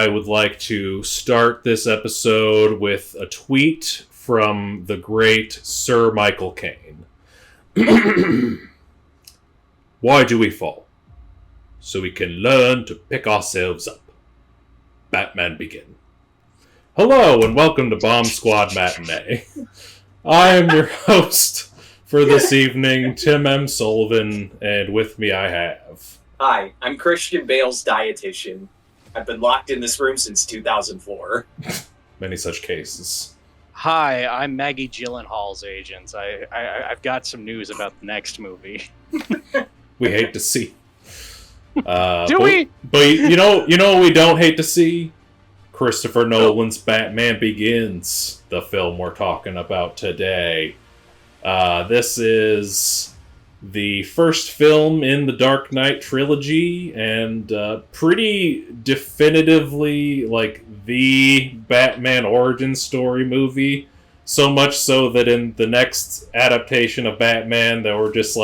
I would like to start this episode with a tweet from the great Sir Michael Caine. Why do we fall? So we can learn to pick ourselves up. Batman Begin. Hello and welcome to Bomb Squad Matinee. I am your host for this evening, Tim M. Sullivan, and with me I have... Hi, I'm Christian Bale's dietitian. I've been locked in this room since 2004. Many such cases. Hi, I'm Maggie Gyllenhaal's agent. I've got some news about the next movie. We hate to see. Do we? But you know what we don't hate to see? Christopher Nolan's Batman Begins, the film we're talking about today. This is the first film in the Dark Knight trilogy, and pretty definitively like the Batman origin story movie. So much so that in the next adaptation of Batman, that we're just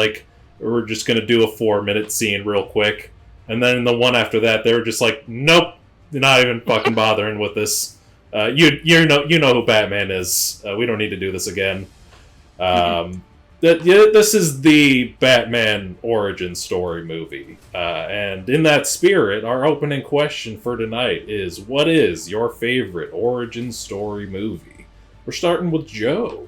gonna do a 4-minute scene real quick, and then in the one after that, they were just like, nope, they're not even fucking bothering with this. You know who Batman is. We don't need to do this again. This is the Batman origin story movie. And in that spirit, our opening question for tonight is, what is your favorite origin story movie? We're starting with Joe.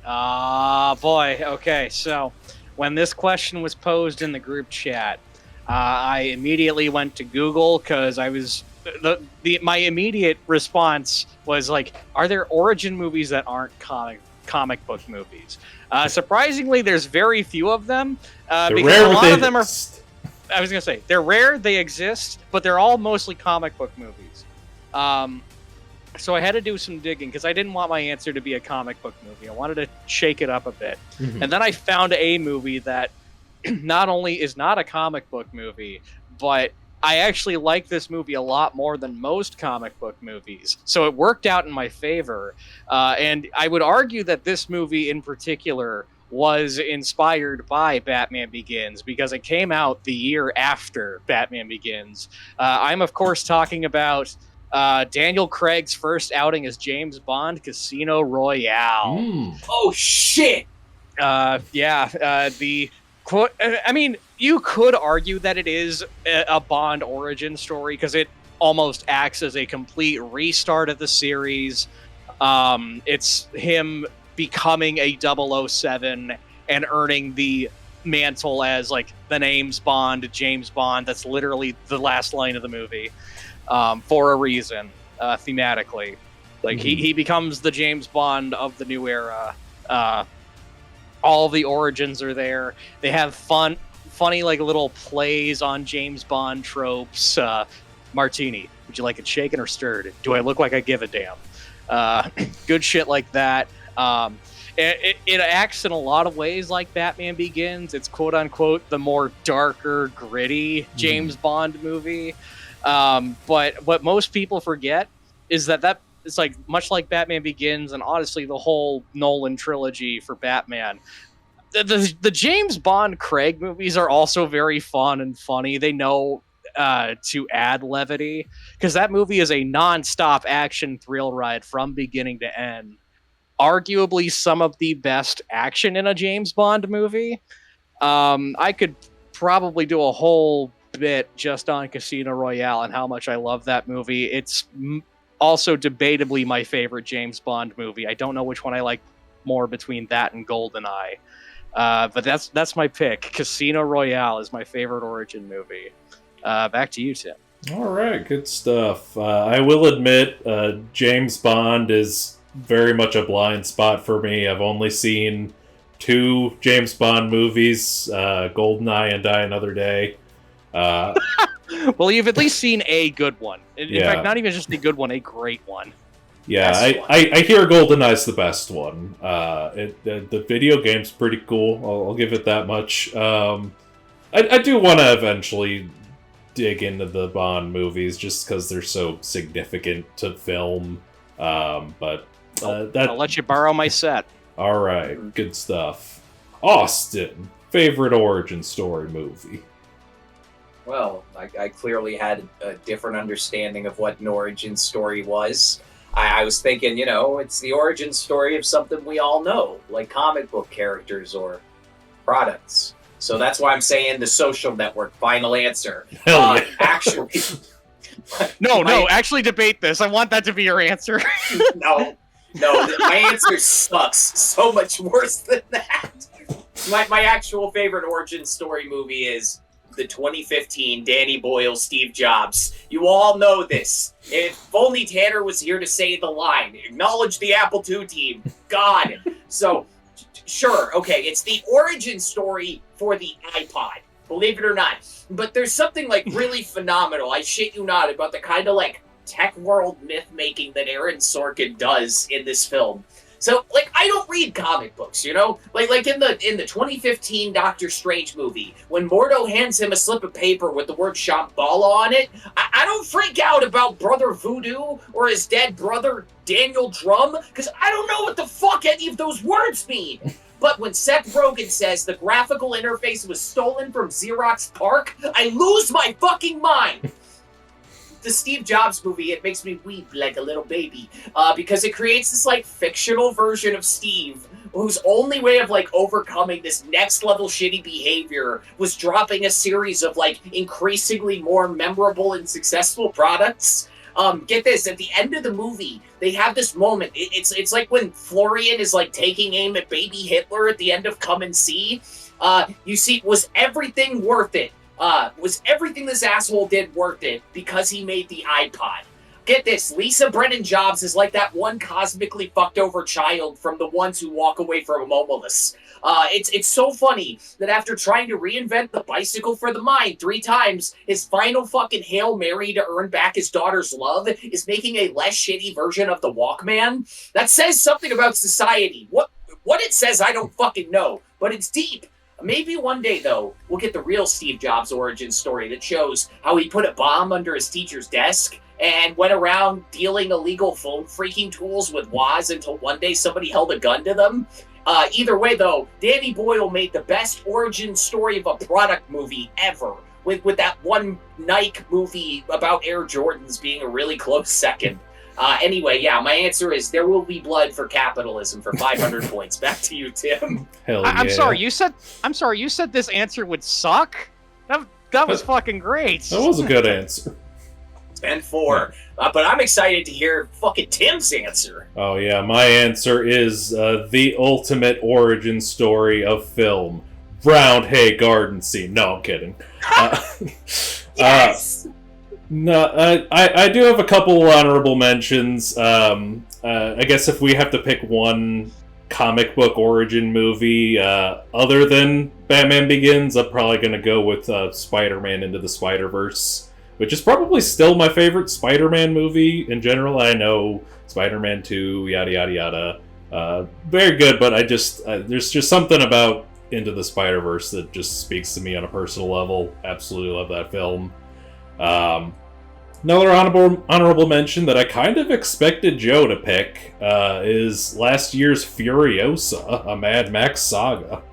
Boy. Okay, so when this question was posed in the group chat, I immediately went to Google because I was... my immediate response was like, are there origin movies that aren't comic book movies? Surprisingly, there's very few of them. Because rare, a lot of them are... I was going to say, they're rare, they exist, but they're all mostly comic book movies. So I had to do some digging, because I didn't want my answer to be a comic book movie. I wanted to shake it up a bit. Mm-hmm. And then I found a movie that not only is not a comic book movie, but I actually like this movie a lot more than most comic book movies. So it worked out in my favor. And I would argue that this movie in particular was inspired by Batman Begins, because it came out the year after Batman Begins. I'm, of course, talking about Daniel Craig's first outing as James Bond, Casino Royale. Oh, shit! I mean, you could argue that it is a Bond origin story, because it almost acts as a complete restart of the series. It's him becoming a 007 and earning the mantle as, like, the name's Bond, James Bond. That's literally the last line of the movie, for a reason, thematically. Like, he becomes the James Bond of the new era. All the origins are there. They have funny like little plays on James Bond tropes. Martini, would you like it shaken or stirred? Do I look like I give a damn? Good shit like that. It acts in a lot of ways like Batman Begins. It's quote unquote the more darker, gritty James Bond movie. But what most people forget is that it's like much like Batman Begins, and honestly the whole Nolan trilogy for Batman. The James Bond Craig movies are also very fun and funny. They know to add levity, because that movie is a non-stop action thrill ride from beginning to end. Arguably some of the best action in a James Bond movie. I could probably do a whole bit just on Casino Royale and how much I love that movie. It's also debatably my favorite James Bond movie. I don't know which one I like more between that and GoldenEye. But that's my pick. Casino Royale is my favorite origin movie. Back to you, Tim. All right, good stuff. I will admit, James Bond is very much a blind spot for me. I've only seen 2 James Bond movies, GoldenEye and Die Another Day. Well, you've at least seen a good one. In fact, not even just a good one, a great one. Yeah, I hear GoldenEye's the best one. The video game's pretty cool. I'll give it that much. I do want to eventually dig into the Bond movies just because they're so significant to film. But I'll let you borrow my set. All right, good stuff. Austin, favorite origin story movie? Well, I clearly had a different understanding of what an origin story was. I was thinking, it's the origin story of something we all know, like comic book characters or products. So that's why I'm saying The Social Network. Final answer. Hell yeah. Actually, No, actually debate this. I want that to be your answer. no, my answer sucks so much worse than that. My actual favorite origin story movie is the 2015 Danny Boyle Steve Jobs. You all know this. If only Tanner was here to say the line, acknowledge the Apple II team. God. So, sure, okay, it's the origin story for the iPod. Believe it or not. But there's something, like, really phenomenal, I shit you not, about the kind of, like, tech world myth-making that Aaron Sorkin does in this film. So, like, I don't read comic books, Like in the 2015 Doctor Strange movie, when Mordo hands him a slip of paper with the word Shambhala on it, I don't freak out about Brother Voodoo or his dead brother Daniel Drum, because I don't know what the fuck any of those words mean. But when Seth Rogen says the graphical interface was stolen from Xerox PARC, I lose my fucking mind. The Steve Jobs movie, it makes me weep like a little baby, because it creates this, like, fictional version of Steve, whose only way of, like, overcoming this next level shitty behavior was dropping a series of, like, increasingly more memorable and successful products. Get this, at the end of the movie, they have this moment. It's like when Florian is, like, taking aim at baby Hitler at the end of Come and See. You see, was everything worth it? Was everything this asshole did worth it because he made the iPod? Get this, Lisa Brennan Jobs is like that one cosmically fucked over child from The Ones Who Walk Away from Homeless. It's so funny that after trying to reinvent the bicycle for the mind 3 times, his final fucking Hail Mary to earn back his daughter's love is making a less shitty version of the Walkman. That says something about society. What it says, I don't fucking know, but it's deep. Maybe one day, though, we'll get the real Steve Jobs origin story that shows how he put a bomb under his teacher's desk and went around dealing illegal phone freaking tools with Woz until one day somebody held a gun to them. Either way, though, Danny Boyle made the best origin story of a product movie ever, with that one Nike movie about Air Jordans being a really close second. Anyway, yeah, my answer is there will be blood for capitalism for 500 points. Back to you, Tim. Hell yeah. I'm sorry. You said this answer would suck. That was fucking great. That was a good answer. 10-4. But I'm excited to hear fucking Tim's answer. Oh yeah, my answer is the ultimate origin story of film. Round Hay Garden Scene. No, I'm kidding. Yes! No, I do have a couple honorable mentions. I guess if we have to pick one comic book origin movie other than Batman Begins, I'm probably going to go with Spider-Man Into the Spider-Verse, which is probably still my favorite Spider-Man movie in general. I know Spider-Man 2, yada yada yada, very good, but there's just something about Into the Spider-Verse that just speaks to me on a personal level. Absolutely love that film. Another honorable mention that I kind of expected Joe to pick is last year's Furiosa, a Mad Max saga.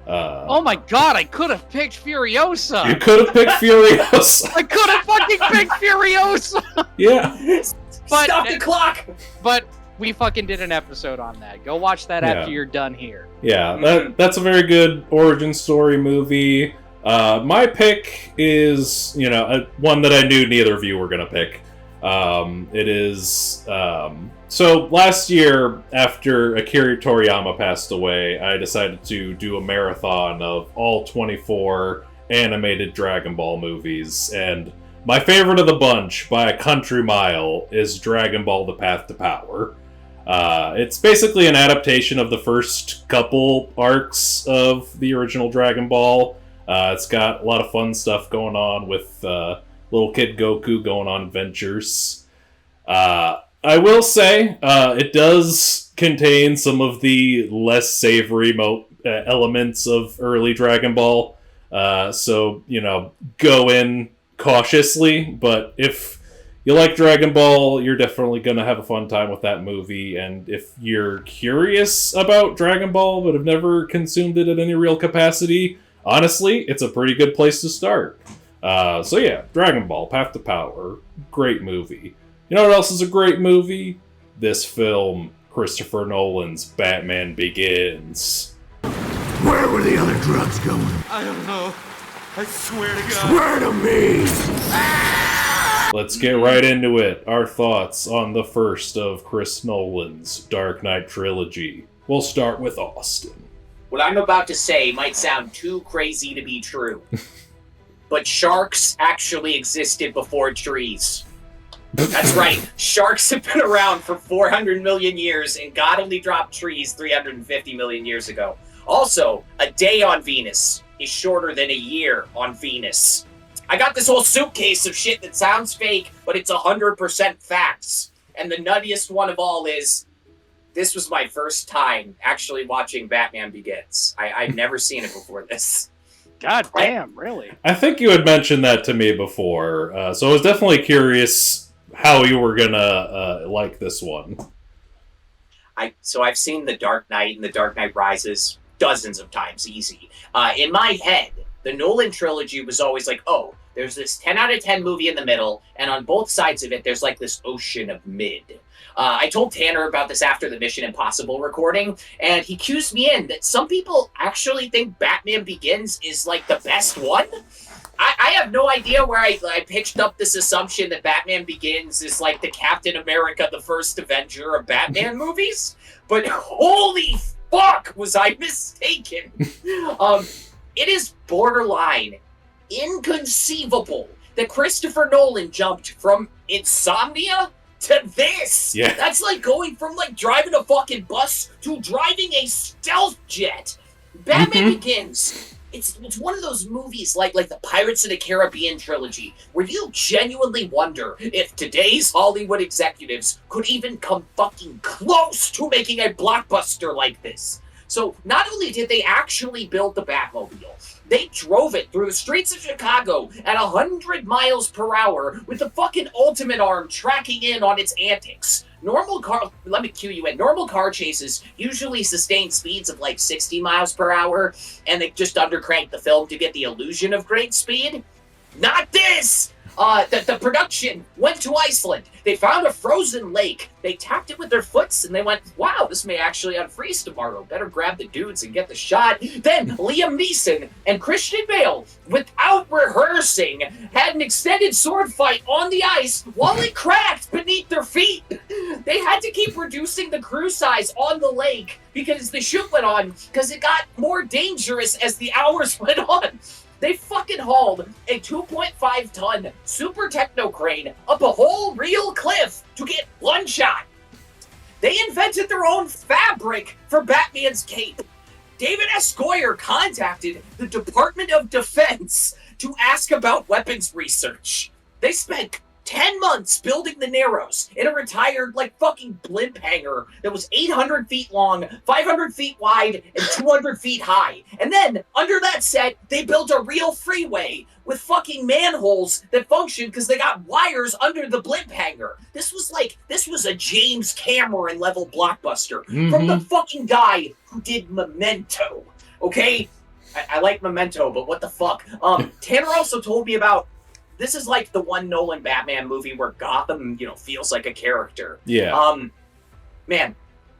Oh my god, I could have picked Furiosa! You could have picked Furiosa! I could have fucking picked Furiosa! Yeah. Stop the clock! But we fucking did an episode on that. Go watch that after you're done here. Yeah, that's a very good origin story movie. My pick is, one that I knew neither of you were going to pick. It is, so last year, after Akira Toriyama passed away, I decided to do a marathon of all 24 animated Dragon Ball movies, and my favorite of the bunch, by a country mile, is Dragon Ball The Path to Power. It's basically an adaptation of the first couple arcs of the original Dragon Ball. It's got a lot of fun stuff going on with little kid Goku going on adventures. I will say, it does contain some of the less savory elements of early Dragon Ball. So, go in cautiously, but if you like Dragon Ball, you're definitely going to have a fun time with that movie, and if you're curious about Dragon Ball but have never consumed it at any real capacity, honestly, it's a pretty good place to start. So yeah, Dragon Ball, Path to Power, great movie. You know what else is a great movie? This film, Christopher Nolan's Batman Begins. Where were the other drugs going? I don't know. I swear to God. Swear to me! Let's get right into it. Our thoughts on the first of Chris Nolan's Dark Knight trilogy. We'll start with Austin. What I'm about to say might sound too crazy to be true, but sharks actually existed before trees. That's right. Sharks have been around for 400 million years, and God only dropped trees 350 million years ago. Also, a day on Venus is shorter than a year on Venus. I got this whole suitcase of shit that sounds fake, but it's 100% facts. And the nuttiest one of all is, this was my first time actually watching Batman Begins. I've never seen it before this. God damn, really? I think you had mentioned that to me before, so I was definitely curious how you were gonna like this one. So I've seen The Dark Knight and The Dark Knight Rises dozens of times, easy. In my head, the Nolan trilogy was always like, oh, there's this 10 out of 10 movie in the middle, and on both sides of it, there's like this ocean of mid. I told Tanner about this after the Mission Impossible recording, and he cues me in that some people actually think Batman Begins is like the best one. I have no idea where I pitched up this assumption that Batman Begins is like the Captain America, the First Avenger of Batman movies, but holy fuck was I mistaken. It is borderline inconceivable that Christopher Nolan jumped from Insomnia to this. Yeah. That's like going from like driving a fucking bus to driving a stealth jet. Batman Begins. It's one of those movies like the Pirates of the Caribbean trilogy, where you genuinely wonder if today's Hollywood executives could even come fucking close to making a blockbuster like this. So not only did they actually build the Batmobile, they drove it through the streets of Chicago at 100 miles per hour with the fucking Ultimate Arm tracking in on its antics. Let me cue you in. Normal car chases usually sustain speeds of like 60 miles per hour, and they just undercrank the film to get the illusion of great speed. Not this! The production went to Iceland. They found a frozen lake. They tapped it with their foots, and they went, wow, this may actually unfreeze tomorrow. Better grab the dudes and get the shot. Then Liam Neeson and Christian Bale, without rehearsing, had an extended sword fight on the ice while it cracked beneath their feet. They had to keep reducing the crew size on the lake because the shoot went on, because it got more dangerous as the hours went on. They fucking hauled a 2.5-ton super techno crane up a whole real cliff to get one shot. They invented their own fabric for Batman's cape. David S. Goyer contacted the Department of Defense to ask about weapons research. They spent 10 months building the Narrows in a retired, like, fucking blimp hangar that was 800 feet long, 500 feet wide, and 200 feet high. And then, under that set, they built a real freeway with fucking manholes that functioned because they got wires under the blimp hangar. This was a James Cameron level blockbuster from the fucking guy who did Memento. Okay? I like Memento, but what the fuck? Tanner also told me about, this is like the one Nolan Batman movie where Gotham, feels like a character. Yeah. Man,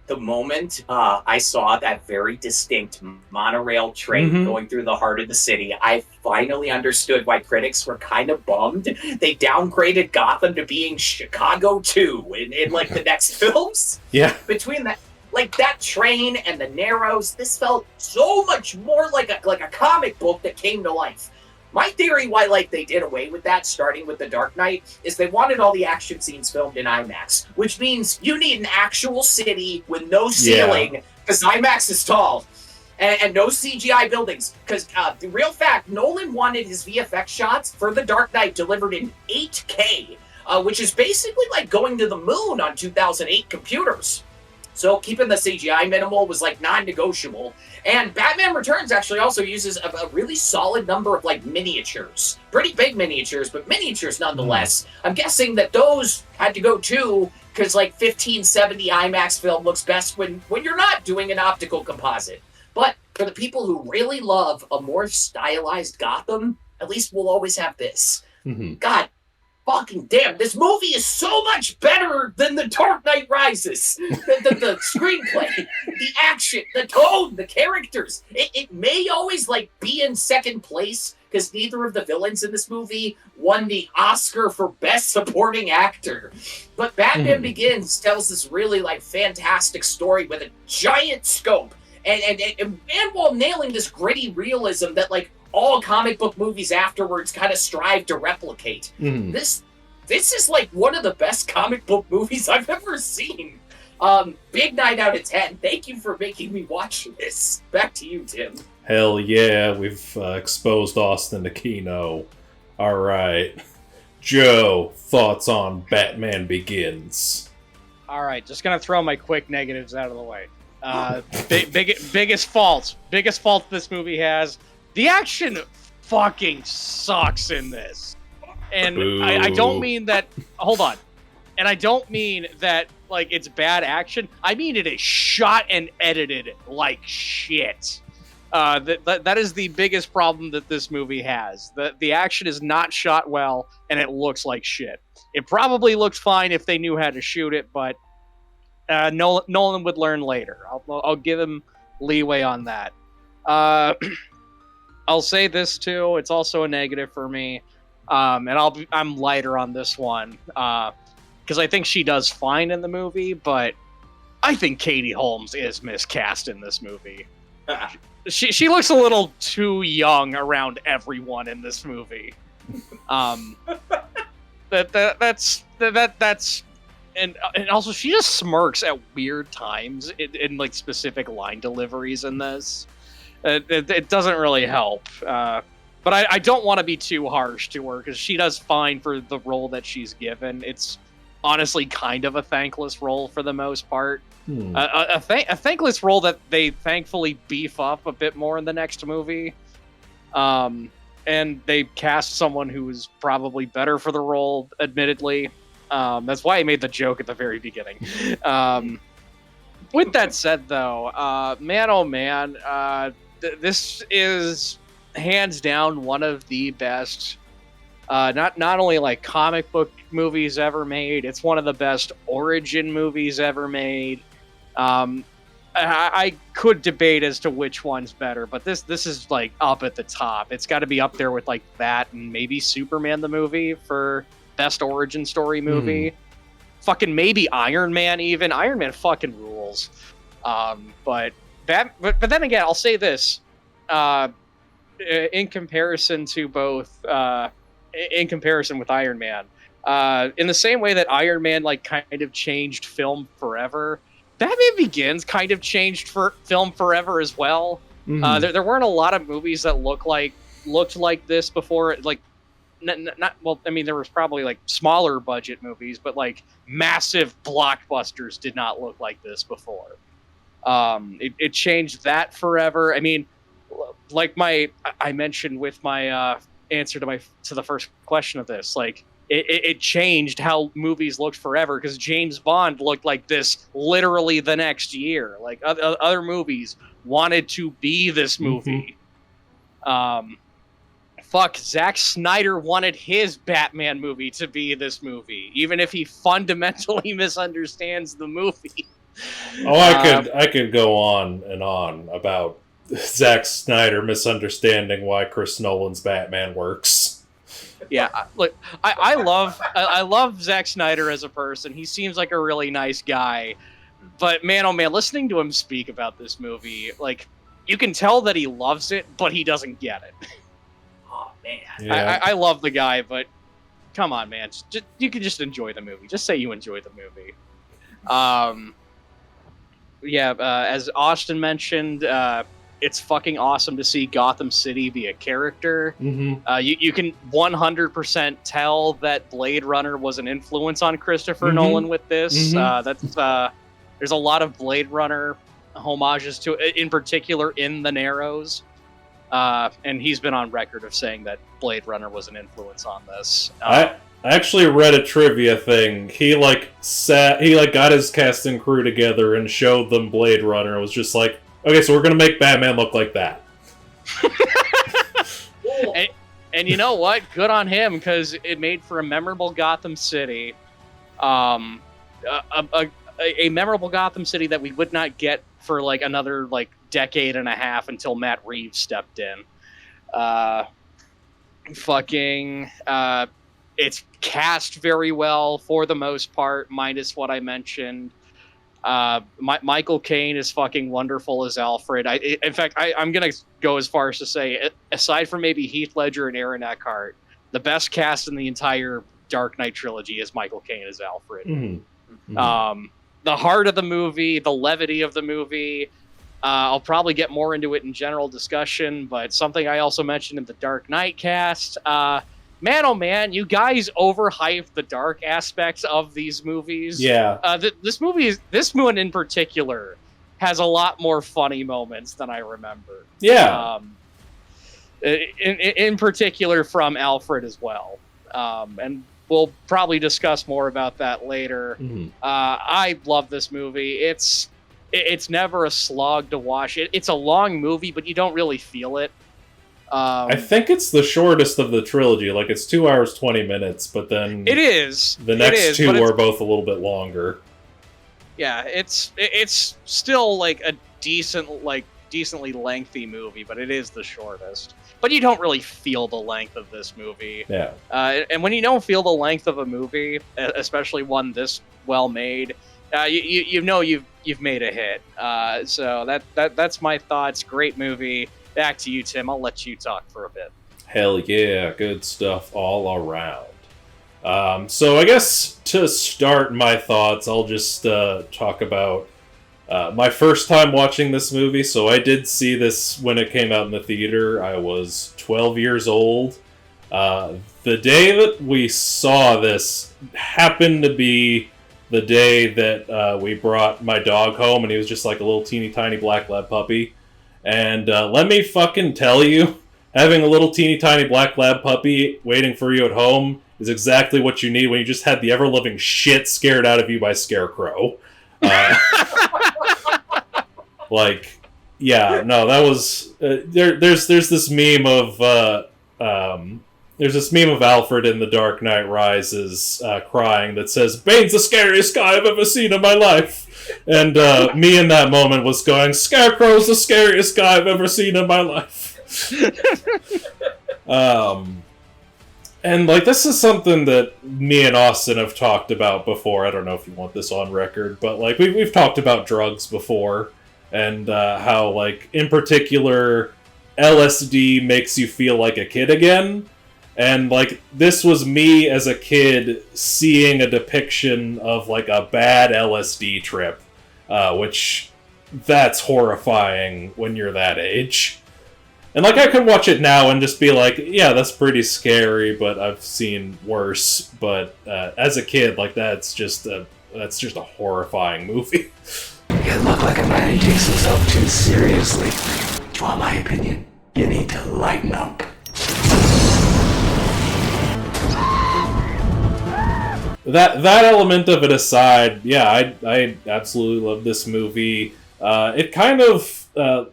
the moment I saw that very distinct monorail train going through the heart of the city, I finally understood why critics were kind of bummed. They downgraded Gotham to being Chicago 2 in like the next films. Yeah. Between that, like that train and the Narrows, this felt so much more like a comic book that came to life. My theory why they did away with that, starting with The Dark Knight, is they wanted all the action scenes filmed in IMAX, which means you need an actual city with no ceiling, because IMAX is tall, and no CGI buildings. Because the real fact, Nolan wanted his VFX shots for The Dark Knight delivered in 8K, which is basically like going to the moon on 2008 computers. So keeping the CGI minimal was non-negotiable. And Batman Returns actually also uses a really solid number of miniatures. Pretty big miniatures, but miniatures nonetheless. I'm guessing that those had to go too, because 1570 IMAX film looks best when you're not doing an optical composite. But for the people who really love a more stylized Gotham, at least we'll always have this. Mm-hmm. God fucking damn, this movie is so much better than The Dark Knight Rises. The screenplay, the action, the tone, the characters. It may always like be in second place because neither of the villains in this movie won the Oscar for Best Supporting Actor. But Batman Begins tells this really like fantastic story with a giant scope. And while nailing this gritty realism that like all comic book movies afterwards kind of strive to replicate. This is like one of the best comic book movies I've ever seen. Big 9 out of 10. Thank you for making me watch this. Back to you, Tim. Hell yeah, we've exposed Austin to Kino. Alright. Joe, thoughts on Batman Begins? Alright, just gonna throw my quick negatives out of the way. Biggest fault this movie has. The action fucking sucks in this. And I don't mean that... Hold on. And I don't mean that, like, it's bad action. I mean it is shot and edited like shit. That is the biggest problem that this movie has. The action is not shot well, and it looks like shit. It probably looked fine if they knew how to shoot it, but Nolan would learn later. I'll give him leeway on that. I'll say this too. It's also a negative for me, and I'm lighter on this one because I think she does fine in the movie, but I think Katie Holmes is miscast in this movie. She looks a little too young around everyone in this movie. That's and also she just smirks at weird times in like specific line deliveries in this. It doesn't really help. But I don't want to be too harsh to her because she does fine for the role that she's given. It's honestly kind of a thankless role for the most part. A thankless role that they thankfully beef up a bit more in the next movie. And they cast someone who is probably better for the role, admittedly. That's why I made the joke at the very beginning. With that said, though, man, oh man, this is hands down one of the best, not only like comic book movies ever made, it's one of the best origin movies ever made. I could debate as to which one's better, but this is like up at the top. It's got to be up there with like that and maybe Superman the movie for best origin story movie. Fucking maybe Iron Man even. Iron Man fucking rules. But then again, I'll say this. In comparison to both, in comparison with Iron Man, in the same way that Iron Man like kind of changed film forever, Batman Begins kind of changed for film forever as well. There weren't a lot of movies that looked like this before. Like, not well. I mean, there was probably like smaller budget movies, but like massive blockbusters did not look like this before. It changed that forever. I mean, like I mentioned with my answer to the first question of this, like it changed how movies looked forever because James Bond looked like this literally the next year. Like other movies wanted to be this movie. Zack Snyder wanted his Batman movie to be this movie, even if he fundamentally misunderstands the movie. I could go on and on about Zack Snyder misunderstanding why Chris Nolan's Batman works. Yeah, look, I love Zack Snyder as a person. He seems like a really nice guy, but man, oh man, listening to him speak about this movie, like you can tell that he loves it, but he doesn't get it. Oh man, Yeah. I love the guy, but come on, man, you can just enjoy the movie. Just say you enjoy the movie. As Austin mentioned, it's fucking awesome to see Gotham City be a character. You can 100% tell that Blade Runner was an influence on Christopher Nolan with this. There's a lot of Blade Runner homages to it, in particular in The Narrows. And he's been on record of saying that Blade Runner was an influence on this. I actually read a trivia thing. He got his cast and crew together and showed them Blade Runner. It was just like, okay, so we're gonna make Batman look like that. And you know what? Good on him, because it made for a memorable Gotham City. A memorable Gotham City that we would not get for like another like decade and a half until Matt Reeves stepped in. It's cast very well for the most part, minus what I mentioned. Michael Caine is fucking wonderful as Alfred. In fact, I'm gonna go as far as to say, aside from maybe Heath Ledger and Aaron Eckhart, the best cast in the entire Dark Knight trilogy is Michael Caine as Alfred. Mm-hmm. The heart of the movie, the levity of the movie. I'll probably get more into it in general discussion, but something I also mentioned in the Dark Knight cast. Man, oh man, you guys overhyped the dark aspects of these movies. Yeah. This one in particular has a lot more funny moments than I remember. Yeah. In particular from Alfred as well. And we'll probably discuss more about that later. Mm-hmm. I love this movie. It's never a slog to watch. It's a long movie, but you don't really feel it. I think it's the shortest of the trilogy. Like, it's 2 hours, 20 minutes, but then... It is. The next two are both a little bit longer. Yeah, it's still, like, a decently lengthy movie, but it is the shortest. But you don't really feel the length of this movie. Yeah. And when you don't feel the length of a movie, especially one this well made, you know you've made a hit. So that's my thoughts. Great movie. Back to you, Tim. I'll let you talk for a bit. Hell yeah, good stuff all around. So I guess to start my thoughts, I'll just talk about my first time watching this movie. So I did see this when it came out in the theater. I was 12 years old. The day that we saw this happened to be the day that we brought my dog home, and he was just like a little teeny tiny black lab puppy. And let me fucking tell you, having a little teeny tiny black lab puppy waiting for you at home is exactly what you need when you just had the ever-living shit scared out of you by Scarecrow. Like, yeah, no, that was... there's this meme of... there's this meme of Alfred in The Dark Knight Rises crying that says, "Bane's the scariest guy I've ever seen in my life." And me in that moment was going, "Scarecrow's the scariest guy I've ever seen in my life." And like, this is something that me and Austin have talked about before. I don't know if you want this on record, but like we've talked about drugs before, and how like in particular LSD makes you feel like a kid again. And, like, this was me as a kid seeing a depiction of, like, a bad LSD trip, which, that's horrifying when you're that age. And, like, I could watch it now and just be like, yeah, that's pretty scary, but I've seen worse. But, as a kid, like, that's just a horrifying movie. You look like a man who takes himself too seriously. Do you want my opinion? You need to lighten up. That element of it aside, yeah, I absolutely love this movie. It kind of,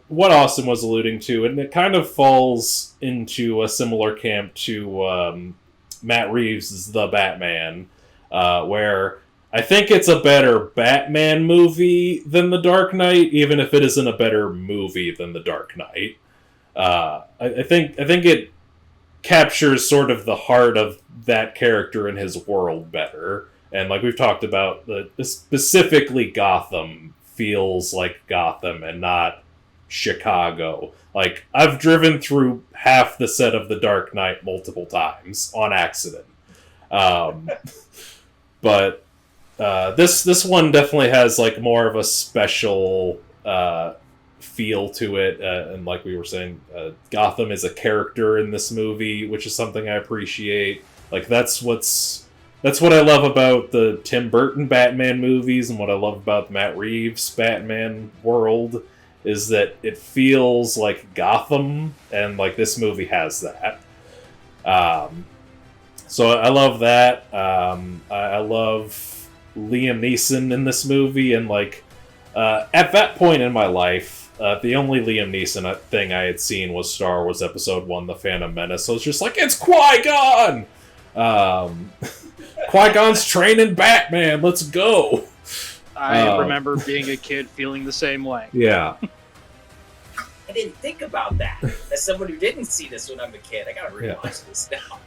what Austin was alluding to, and it kind of falls into a similar camp to Matt Reeves' The Batman, where I think it's a better Batman movie than The Dark Knight, even if it isn't a better movie than The Dark Knight. I think it captures sort of the heart of that character and his world better. And like we've talked about, specifically Gotham feels like Gotham and not Chicago. Like, I've driven through half the set of The Dark Knight multiple times on accident. But this one definitely has like more of a special feel to it, and like we were saying, Gotham is a character in this movie, which is something I appreciate. Like, that's what I love about the Tim Burton Batman movies, and what I love about the Matt Reeves Batman world is that it feels like Gotham, and like this movie has that. So I love that. I love Liam Neeson in this movie, and like at that point in my life, The only Liam Neeson thing I had seen was Star Wars Episode 1, The Phantom Menace, so it's just like, it's Qui-Gon! Qui-Gon's training Batman, let's go! I remember being a kid feeling the same way. Yeah. I didn't think about that. As someone who didn't see this when I'm a kid, I gotta realize this now.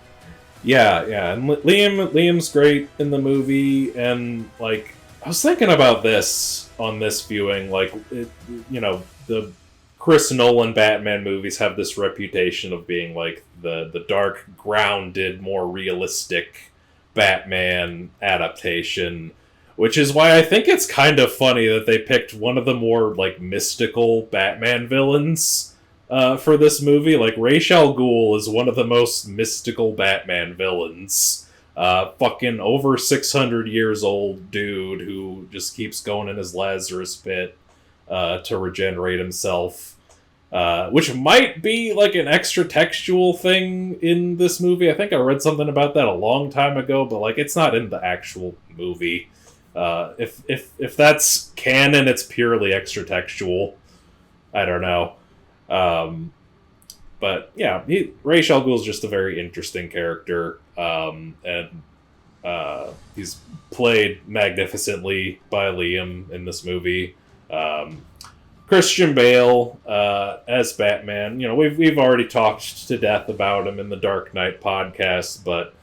Yeah, and Liam's great in the movie, and, like, I was thinking about this on this viewing, like, the Chris Nolan Batman movies have this reputation of being, like, the dark, grounded, more realistic Batman adaptation, which is why I think it's kind of funny that they picked one of the more, like, mystical Batman villains for this movie. Like, Ra's al Ghul is one of the most mystical Batman villains. Fucking over 600 years old dude who just keeps going in his Lazarus pit to regenerate himself. Which might be, like, an extra textual thing in this movie. I think I read something about that a long time ago, but, like, it's not in the actual movie. If that's canon, it's purely extra textual. I don't know. But yeah, Ra's al Ghul is just a very interesting character, and he's played magnificently by Liam in this movie. Christian Bale as Batman. We've already talked to death about him in the Dark Knight podcast, but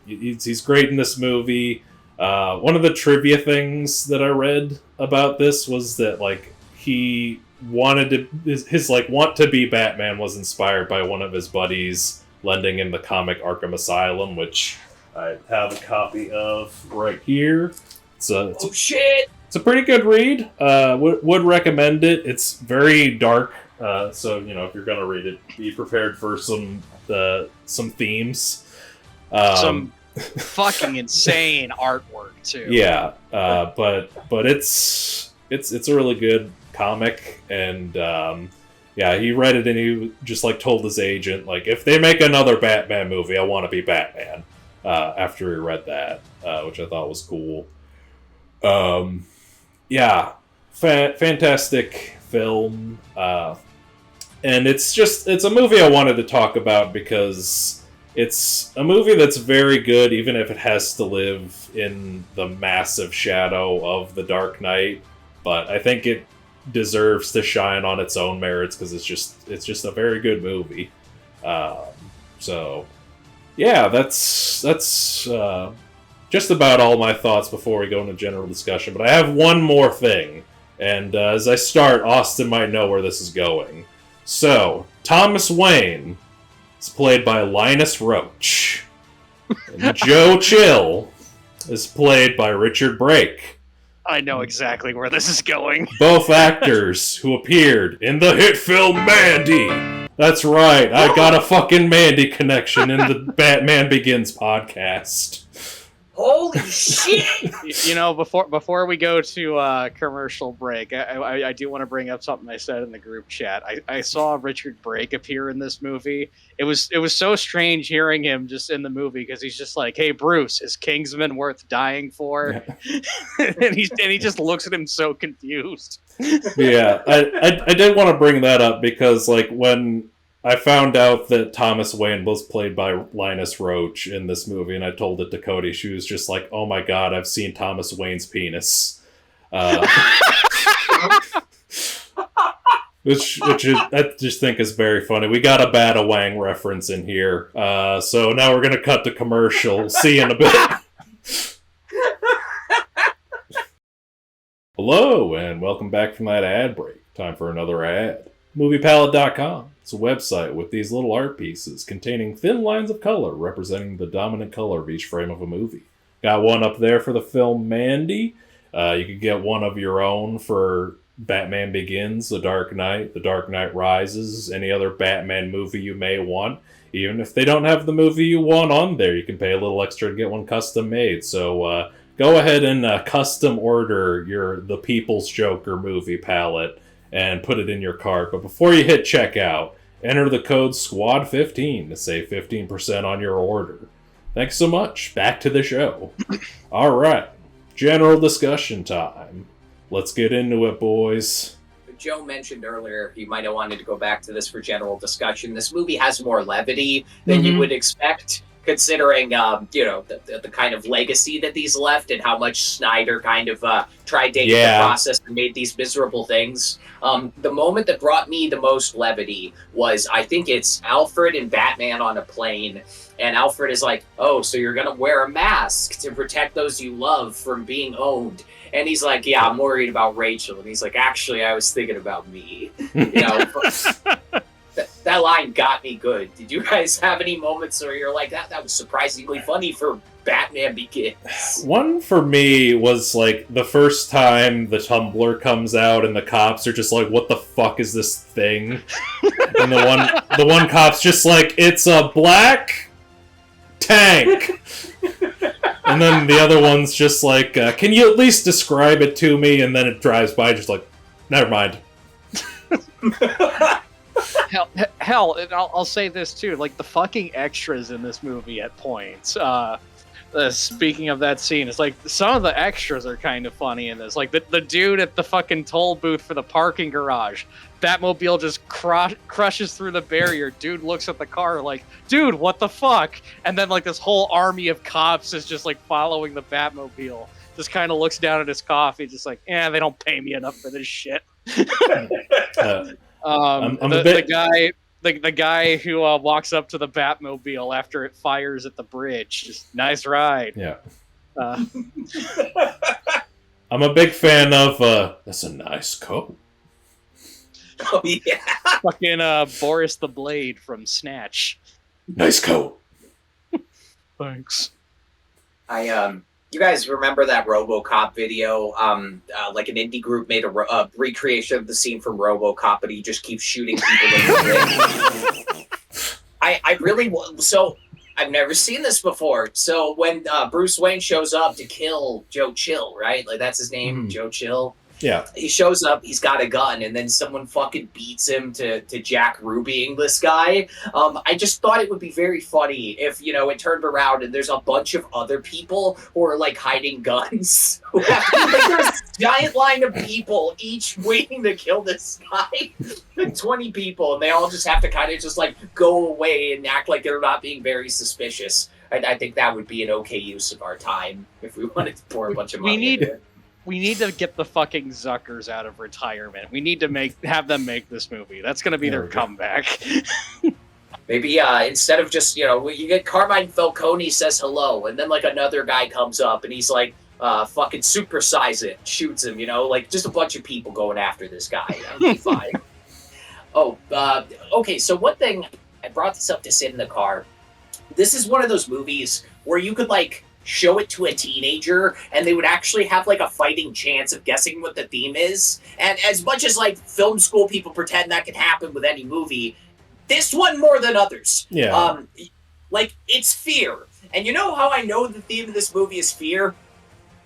he's great in this movie. One of the trivia things that I read about this was that, like, he wanted to his like want to be Batman was inspired by one of his buddies lending him the comic Arkham Asylum, which I have a copy of right here. It's a pretty good read. Would recommend it. It's very dark, so if you're gonna read it, be prepared for some themes. Some fucking insane artwork too. Yeah, but it's a really good comic, and he read it and he just, like, told his agent, like, if they make another Batman movie, I want to be Batman. After he read that, which I thought was cool. Fantastic film, and it's a movie I wanted to talk about because it's a movie that's very good, even if it has to live in the massive shadow of The Dark Knight. But I think it deserves to shine on its own merits because it's just a very good movie. So yeah, that's just about all my thoughts before we go into general discussion. But I have one more thing, and as I start, Austin might know where this is going. So Thomas Wayne is played by Linus Roach, and Joe Chill is played by Richard Brake. I know exactly where this is going. Both actors who appeared in the hit film Mandy. That's right, I got a fucking Mandy connection in the Batman Begins podcast. Holy shit! Before we go to commercial break, I do want to bring up something I said in the group chat. I saw Richard Brake appear in this movie. It was so strange hearing him just in the movie because he's just like, "Hey Bruce, is Kingsman worth dying for?" Yeah. and he just looks at him so confused. Yeah, I did want to bring that up because, like, when I found out that Thomas Wayne was played by Linus Roach in this movie, and I told it to Cody, she was just like, "Oh my god, I've seen Thomas Wayne's penis." Which I just think is very funny. We got a Bada Wang reference in here. So now we're going to cut to commercial. See you in a bit. Hello, and welcome back from that ad break. Time for another ad. MoviePalette.com. It's a website with these little art pieces containing thin lines of color representing the dominant color of each frame of a movie. Got one up there for the film Mandy. You could get one of your own for Batman Begins, The Dark Knight Rises, any other Batman movie you may want. Even if they don't have the movie you want on there, you can pay a little extra to get one custom made. So go ahead and custom order The People's Joker movie palette and put it in your cart. But before you hit checkout, enter the code SQUAD15 to save 15% on your order. Thanks so much. Back to the show. All right. General discussion time. Let's get into it, boys. Joe mentioned earlier, you might have wanted to go back to this for general discussion. This movie has more levity than you would expect, considering the kind of legacy that these left and how much Snyder kind of tried to the process and made these miserable things. The moment that brought me the most levity was, I think it's Alfred and Batman on a plane. And Alfred is like, oh, so you're going to wear a mask to protect those you love from being owned. And he's like, yeah, I'm worried about Rachel. And he's like, actually, I was thinking about me. That line got me good. Did you guys have any moments where you're like, that was surprisingly funny for Batman Begins? One for me was like the first time the Tumblr comes out and the cops are just like, what the fuck is this thing? And the one cop's just like, it's a black tank. And then the other one's just like, can you at least describe it to me? And then it drives by just like, never mind. Hell, and I'll say this too, like the fucking extras in this movie at points. Speaking of that scene, it's like some of the extras are kind of funny in this. Like the dude at the fucking toll booth for the parking garage. Batmobile just crushes through the barrier. Dude looks at the car like, dude, what the fuck? And then like this whole army of cops is just like following the Batmobile. Just kind of looks down at his coffee, just like, they don't pay me enough for this shit. I'm a bit... the guy who walks up to the Batmobile after it fires at the bridge. Just nice ride. Yeah. I'm a big fan of that's a nice coat. Oh yeah. Fucking Boris the Blade from Snatch. Nice coat. Thanks. You guys remember that RoboCop video? Like an indie group made a recreation of the scene from RoboCop, but he just keeps shooting people in the ring. So I've never seen this before. So when Bruce Wayne shows up to kill Joe Chill, right? Like that's his name, Joe Chill. Yeah. He shows up, he's got a gun, and then someone fucking beats him to Jack Rubying this guy. I just thought it would be very funny if, it turned around and there's a bunch of other people who are, like, hiding guns. There's a giant line of people, each waiting to kill this guy. 20 people, and they all just have to kind of just, like, go away and act like they're not being very suspicious. I think that would be an okay use of our time if we wanted to pour a bunch of money into it. We need to get the fucking Zuckers out of retirement. We need to have them make this movie. That's going to be their comeback. Maybe instead of just, you get Carmine Falcone says hello, and then like another guy comes up and he's like, fucking supersize it, shoots him, like just a bunch of people going after this guy. That would be fine. Okay, so one thing, I brought this up to sit in the car. This is one of those movies where you could like show it to a teenager and they would actually have like a fighting chance of guessing what the theme is. And as much as like film school people pretend that can happen with any movie, this one more than others. Yeah. Like it's fear. And you know how I know the theme of this movie is fear?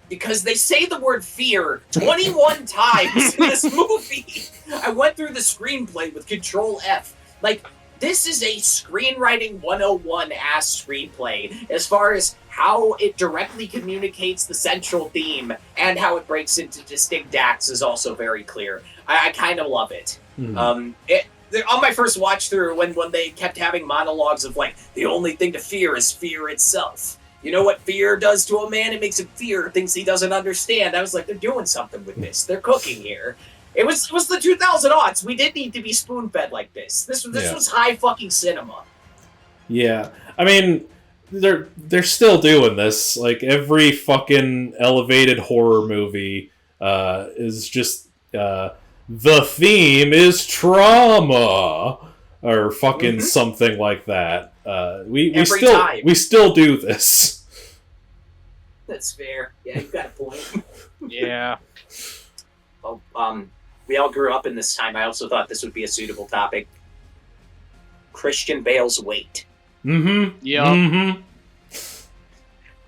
Because they say the word fear 21 times in this movie. I went through the screenplay with Control F. Like, this is a screenwriting 101 ass screenplay as far as how it directly communicates the central theme and how it breaks into distinct acts is also very clear. I kind of love it. On my first watch through, when they kept having monologues of like, the only thing to fear is fear itself. You know what fear does to a man? It makes him fear things he doesn't understand. I was like, they're doing something with this. They're cooking here. It was the 2000s. We did need to be spoon-fed like this. This was high fucking cinema. Yeah. I mean, they're still doing this. Like, every fucking elevated horror movie is just, the theme is trauma! Or fucking something like that. We still do this. That's fair. Yeah, you've got a point. Yeah. Well, we all grew up in this time. I also thought this would be a suitable topic. Christian Bale's weight. Mm-hmm. Yeah. Mm-hmm.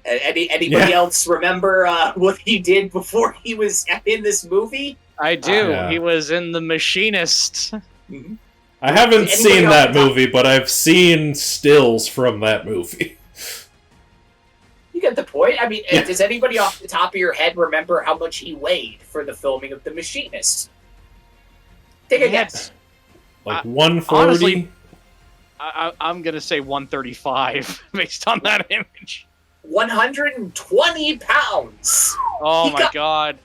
Anybody else remember what he did before he was in this movie? I do. Yeah. He was in The Machinist. Mm-hmm. I haven't seen that movie, but I've seen stills from that movie. You get the point. I mean, does anybody off the top of your head remember how much he weighed for the filming of The Machinist? Take a guess. Like 140? Honestly, I'm going to say 135 based on that image. 120 pounds. Oh my god.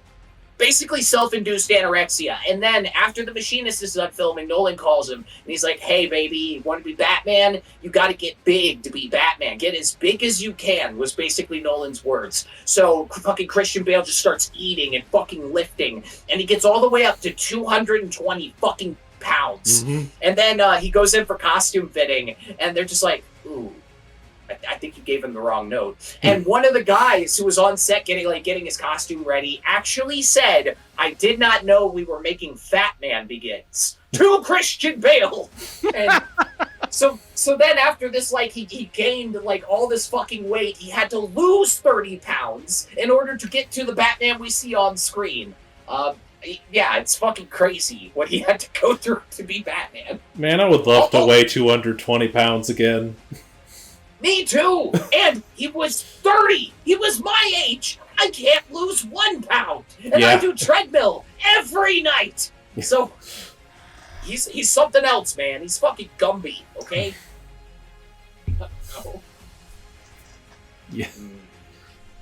Basically self-induced anorexia. And then after the machinist is done filming, Nolan calls him and he's like, hey baby, you want to be Batman? You got to get big to be Batman. Get as big as you can, was basically Nolan's words. So fucking Christian Bale just starts eating and fucking lifting, and he gets all the way up to 220 fucking pounds. Mm-hmm. And then he goes in for costume fitting, and they're just like, ooh, I think you gave him the wrong note. And one of the guys who was on set getting his costume ready actually said, I did not know we were making Fat Man Begins to Christian Bale. And so then after this, like, he gained like all this fucking weight. He had to lose 30 pounds in order to get to the Batman we see on screen. Yeah, it's fucking crazy what he had to go through to be Batman. Man, I would love to weigh 220 pounds again. Me too! And he was 30! He was my age! I can't lose 1 pound! And I do treadmill every night! So, he's something else, man. He's fucking Gumby, okay? No. Yeah.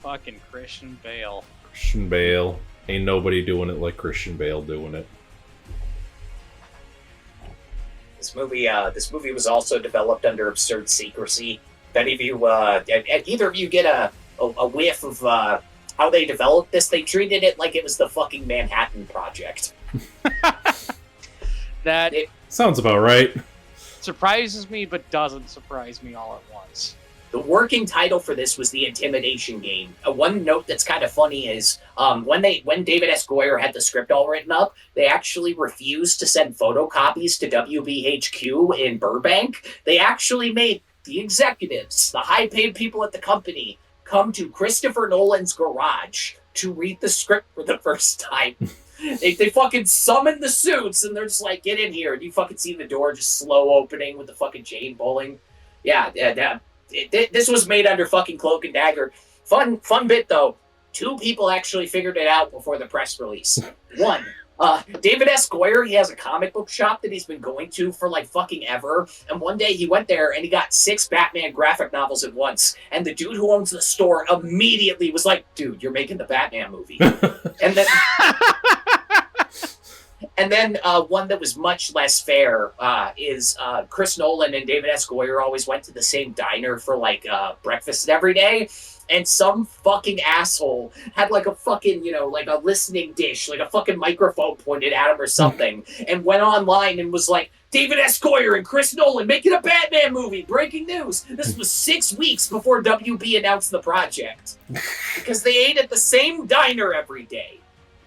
Fucking Christian Bale. Christian Bale. Ain't nobody doing it like Christian Bale doing it. This movie was also developed under absurd secrecy. If any of you, either of you get a whiff of how they developed this, they treated it like it was the fucking Manhattan Project. That sounds about right. surprises me, but doesn't surprise me all at once. The working title for this was The Intimidation Game. One note that's kind of funny is when David S. Goyer had the script all written up, they actually refused to send photocopies to WBHQ in Burbank. They actually made the executives, the high-paid people at the company, come to Christopher Nolan's garage to read the script for the first time. They fucking summon the suits, and they're just like, get in here. And you fucking see the door just slow opening with the fucking chain bowling. Yeah. This was made under fucking cloak and dagger. Fun bit, though. 2 people actually figured it out before the press release. One, David S. Goyer, he has a comic book shop that he's been going to for like fucking ever. And one day he went there and he got 6 Batman graphic novels at once. And the dude who owns the store immediately was like, dude, you're making the Batman movie. And then one that was much less fair is Chris Nolan and David S. Goyer always went to the same diner for like breakfast every day. And some fucking asshole had like a fucking, like a listening dish, like a fucking microphone pointed at him or something, and went online and was like, David S. Goyer and Chris Nolan making a Batman movie, breaking news. This was 6 weeks before WB announced the project. Because they ate at the same diner every day.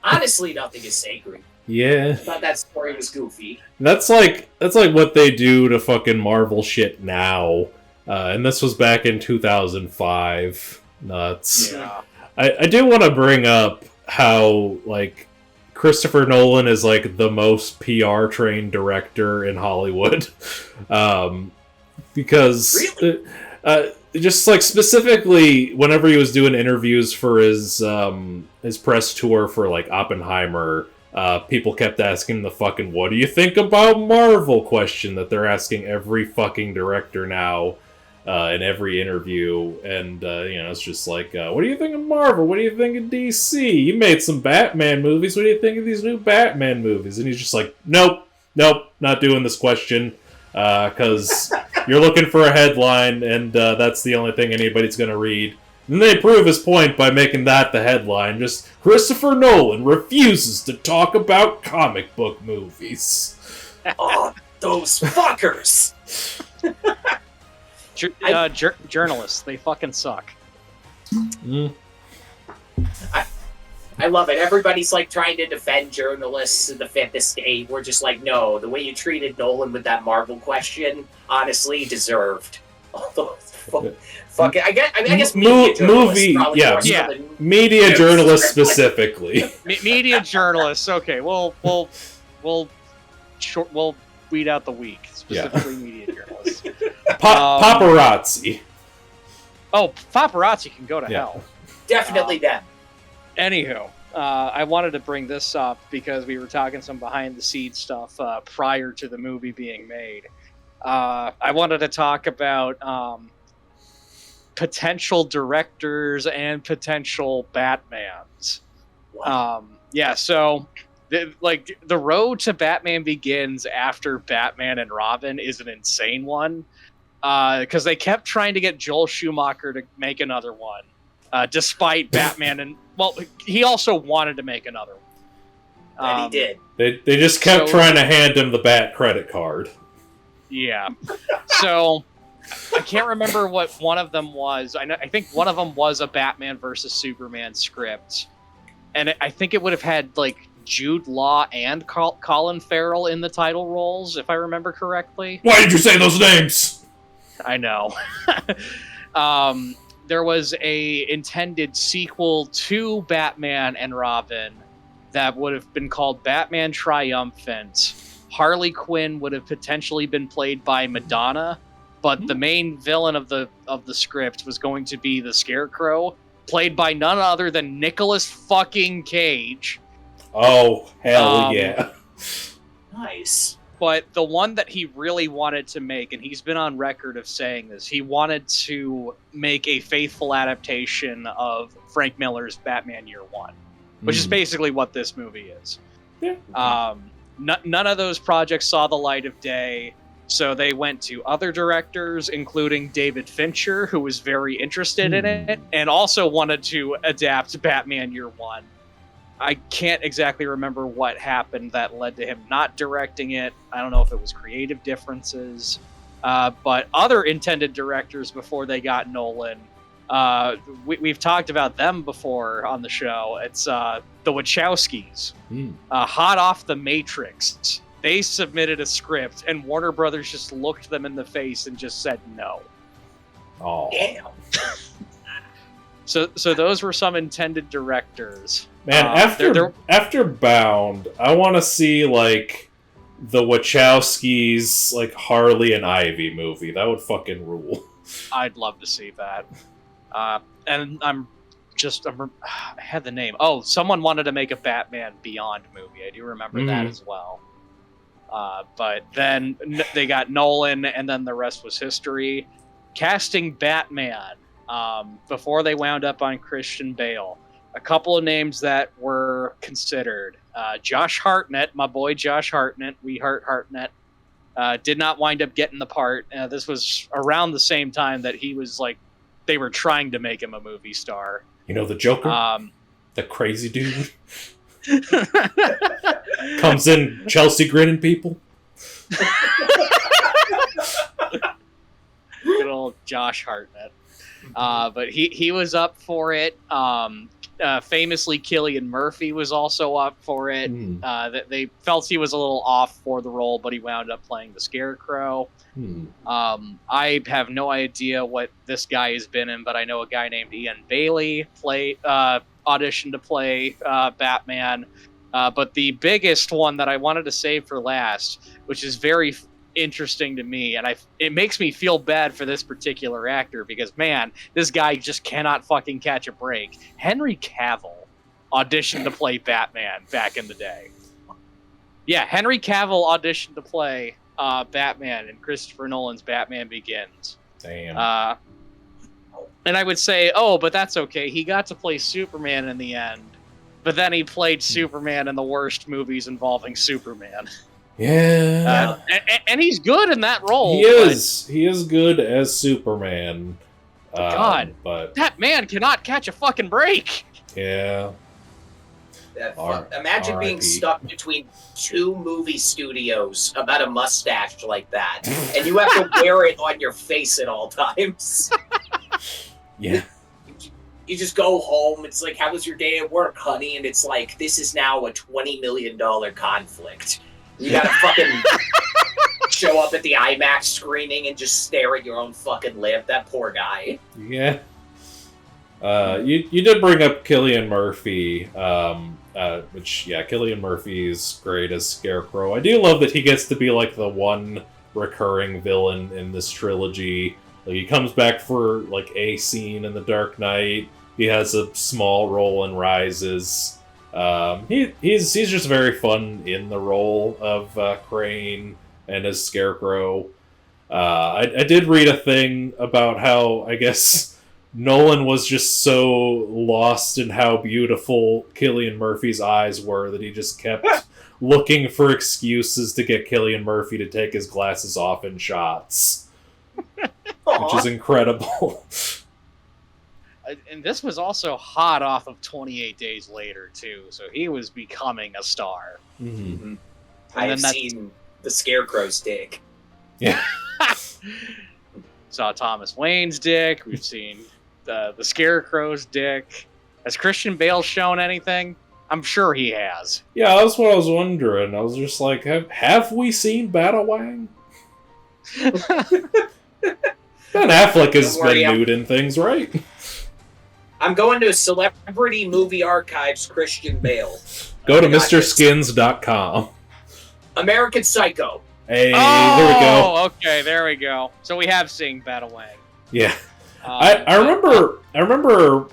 Honestly, nothing is sacred. Yeah. I thought that story was goofy. That's like what they do to fucking Marvel shit now. And this was back in 2005. Nuts. Yeah. I do want to bring up how, like, Christopher Nolan is, like, the most PR-trained director in Hollywood. Because... Really? Just, like, specifically, whenever he was doing interviews for his press tour for, like, Oppenheimer, people kept asking the fucking, what do you think about Marvel question that they're asking every fucking director now. In every interview, and it's just like, what do you think of Marvel? What do you think of DC? You made some Batman movies. What do you think of these new Batman movies? And he's just like, nope, not doing this question, because you're looking for a headline, and that's the only thing anybody's gonna read. And they prove his point by making that the headline. Just, Christopher Nolan refuses to talk about comic book movies. Oh, those fuckers! Journalists, they fucking suck. I love it. Everybody's like trying to defend journalists in the Fifth Estate. We're just like, no, the way you treated Nolan with that Marvel question, honestly, deserved. Fuck it. I guess media journalists. Media journalists specifically. Media journalists. Okay, we'll weed out the weak. Specifically, media journalists. Paparazzi. Oh, paparazzi can go to hell. Definitely them. Anywho, I wanted to bring this up because we were talking some behind-the-scenes stuff prior to the movie being made. I wanted to talk about potential directors and potential Batmans. Wow. So the road to Batman Begins after Batman and Robin is an insane one, because they kept trying to get Joel Schumacher to make another one, despite Batman and he also wanted to make another one. And he did. They just kept trying to hand him the Bat credit card. Yeah. So I can't remember what one of them was. I think one of them was a Batman versus Superman script, and I think it would have had like Jude Law and Colin Farrell in the title roles, if I remember correctly. Why did you say those names? I know. There was a intended sequel to Batman and Robin that would have been called Batman Triumphant. Harley Quinn would have potentially been played by Madonna, but the main villain of the script was going to be the Scarecrow, played by none other than Nicolas fucking Cage. Oh, hell yeah. Nice. But the one that he really wanted to make, and he's been on record of saying this, he wanted to make a faithful adaptation of Frank Miller's Batman Year One, which is basically what this movie is. Yeah. None of those projects saw the light of day, so they went to other directors, including David Fincher, who was very interested in it, and also wanted to adapt Batman Year One. I can't exactly remember what happened that led to him not directing it. I don't know if it was creative differences. But other intended directors before they got Nolan, we've talked about them before on the show. It's the Wachowskis. Hot off The Matrix. They submitted a script, and Warner Brothers just looked them in the face and just said no. Oh, Damn. So those were some intended directors. Man, after Bound, I want to see like the Wachowskis like Harley and Ivy movie. That would fucking rule. I'd love to see that. And I had the name. Oh, someone wanted to make a Batman Beyond movie. I do remember that as well. But then they got Nolan, and then the rest was history. Casting Batman before they wound up on Christian Bale. A couple of names that were considered. Josh Hartnett, my boy Josh Hartnett, we heart Hartnett, did not wind up getting the part. This was around the same time that he was like, they were trying to make him a movie star. You know the Joker? The crazy dude? Comes in Chelsea grinning people? Good old Josh Hartnett. But he was up for it. Famously, Cillian Murphy was also up for it. They felt he was a little off for the role, but he wound up playing the Scarecrow. I have no idea what this guy has been in, but I know a guy named Ian Bailey auditioned to play Batman. But the biggest one that I wanted to save for last, which is very interesting to me, and it makes me feel bad for this particular actor because, man, this guy just cannot fucking catch a break. Henry Cavill auditioned to play Batman back in the day. Yeah, Henry Cavill auditioned to play Batman in Christopher Nolan's Batman Begins. Damn. And I would say, oh, but that's okay. He got to play Superman in the end, but then he played Superman in the worst movies involving Superman. Yeah. And he's good in that role. He is. He is good as Superman. God, but that man cannot catch a fucking break. Yeah. Imagine being stuck between two movie studios about a mustache like that, and you have to wear it on your face at all times. Yeah. You just go home. It's like, how was your day at work, honey? And it's like, this is now a $20 million conflict. You gotta fucking show up at the IMAX screening and just stare at your own fucking lip. That poor guy. Yeah. You did bring up Cillian Murphy, which, yeah, Cillian Murphy is great as Scarecrow. I do love that he gets to be, like, the one recurring villain in this trilogy. Like, he comes back for, like, a scene in The Dark Knight. He has a small role in Rises. He's just very fun in the role of Crane and as Scarecrow. I did read a thing about how, I guess, Nolan was just so lost in how beautiful Cillian Murphy's eyes were that he just kept looking for excuses to get Cillian Murphy to take his glasses off in shots. Which is incredible. And this was also hot off of 28 Days Later, too, so he was becoming a star. Mm-hmm. I've seen the Scarecrow's dick. Yeah. Saw Thomas Wayne's dick. We've seen the Scarecrow's dick. Has Christian Bale shown anything? I'm sure he has. Yeah, that's what I was wondering. I was just like, have we seen Batawang? Ben Affleck has been nude in things, right? I'm going to Celebrity Movie Archives, Christian Bale. Go to MrSkins.com. American Psycho. Hey, there we go. Okay, there we go. So we have seen Batawang. Yeah. I remember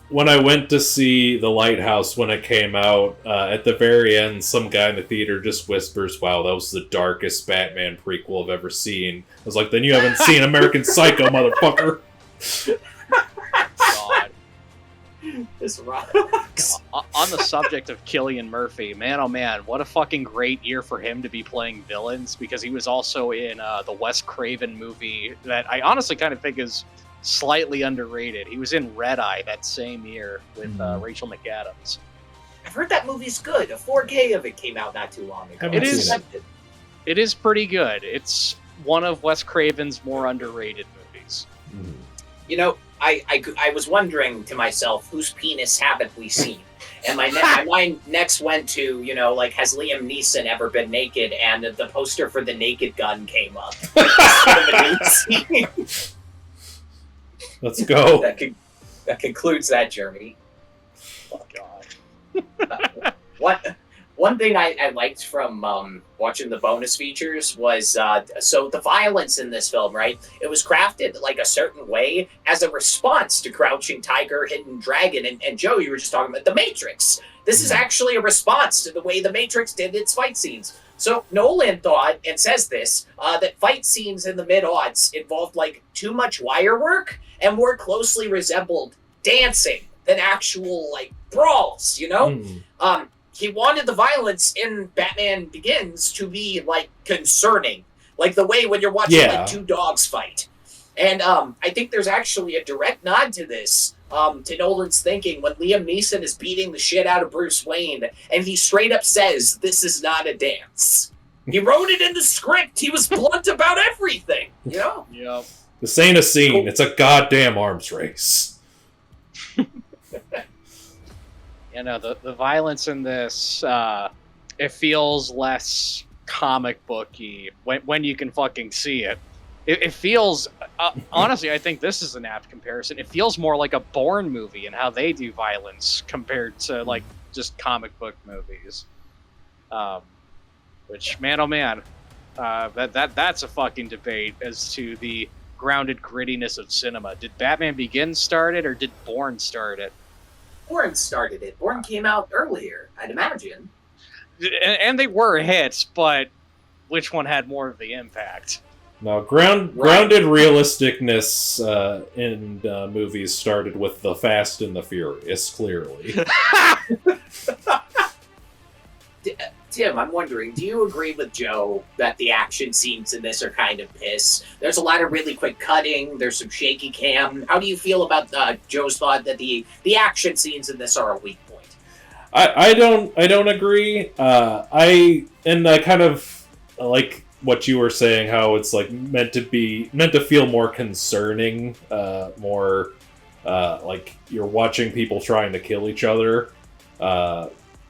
when I went to see The Lighthouse when it came out, at the very end, some guy in the theater just whispers, "Wow, that was the darkest Batman prequel I've ever seen." I was like, then you haven't seen American Psycho, motherfucker. God. This rocks. On the subject of Cillian Murphy, man, oh man, what a fucking great year for him to be playing villains, because he was also in the Wes Craven movie that I honestly kind of think is slightly underrated. He was in Red Eye that same year with Rachel McAdams. I've heard that movie's good. A 4K of it came out not too long ago. It is pretty good. It's one of Wes Craven's more underrated movies. You know, I was wondering to myself, whose penis haven't we seen? And my mind next went to, you know, like, has Liam Neeson ever been naked? And the poster for The Naked Gun came up. Let's go. That concludes that journey. Oh, God. One thing I liked from watching the bonus features was, so the violence in this film, right? It was crafted like a certain way as a response to Crouching Tiger, Hidden Dragon, and Joe, you were just talking about The Matrix. This is actually a response to the way The Matrix did its fight scenes. So Nolan thought, and says this, that fight scenes in the mid-aughts involved like too much wire work and more closely resembled dancing than actual like brawls, you know? He wanted the violence in Batman Begins to be, like, concerning. Like the way when you're watching, like, two dogs fight. And I think there's actually a direct nod to this, to Nolan's thinking, when Liam Neeson is beating the shit out of Bruce Wayne, and he straight up says, "This is not a dance." He wrote it in the script. He was blunt about everything, you know? Yep. This ain't a scene. It's a goddamn arms race. You know, the violence in this, it feels less comic booky when you can fucking see it. It feels, honestly, I think this is an apt comparison. It feels more like a Bourne movie and how they do violence compared to, like, just comic book movies. Which, man, oh man, that's a fucking debate as to the grounded grittiness of cinema. Did Batman Begins start it, or did Bourne start it? Bourne started it. Bourne came out earlier, I'd imagine. And they were hits, but which one had more of the impact? No, grounded realisticness in movies started with The Fast and the Furious, clearly. Tim, I'm wondering, do you agree with Joe that the action scenes in this are kind of piss? There's a lot of really quick cutting, there's some shaky cam. How do you feel about Joe's thought that the action scenes in this are a weak point? I don't agree. I kind of like what you were saying, how it's like meant to feel more concerning, more like you're watching people trying to kill each other.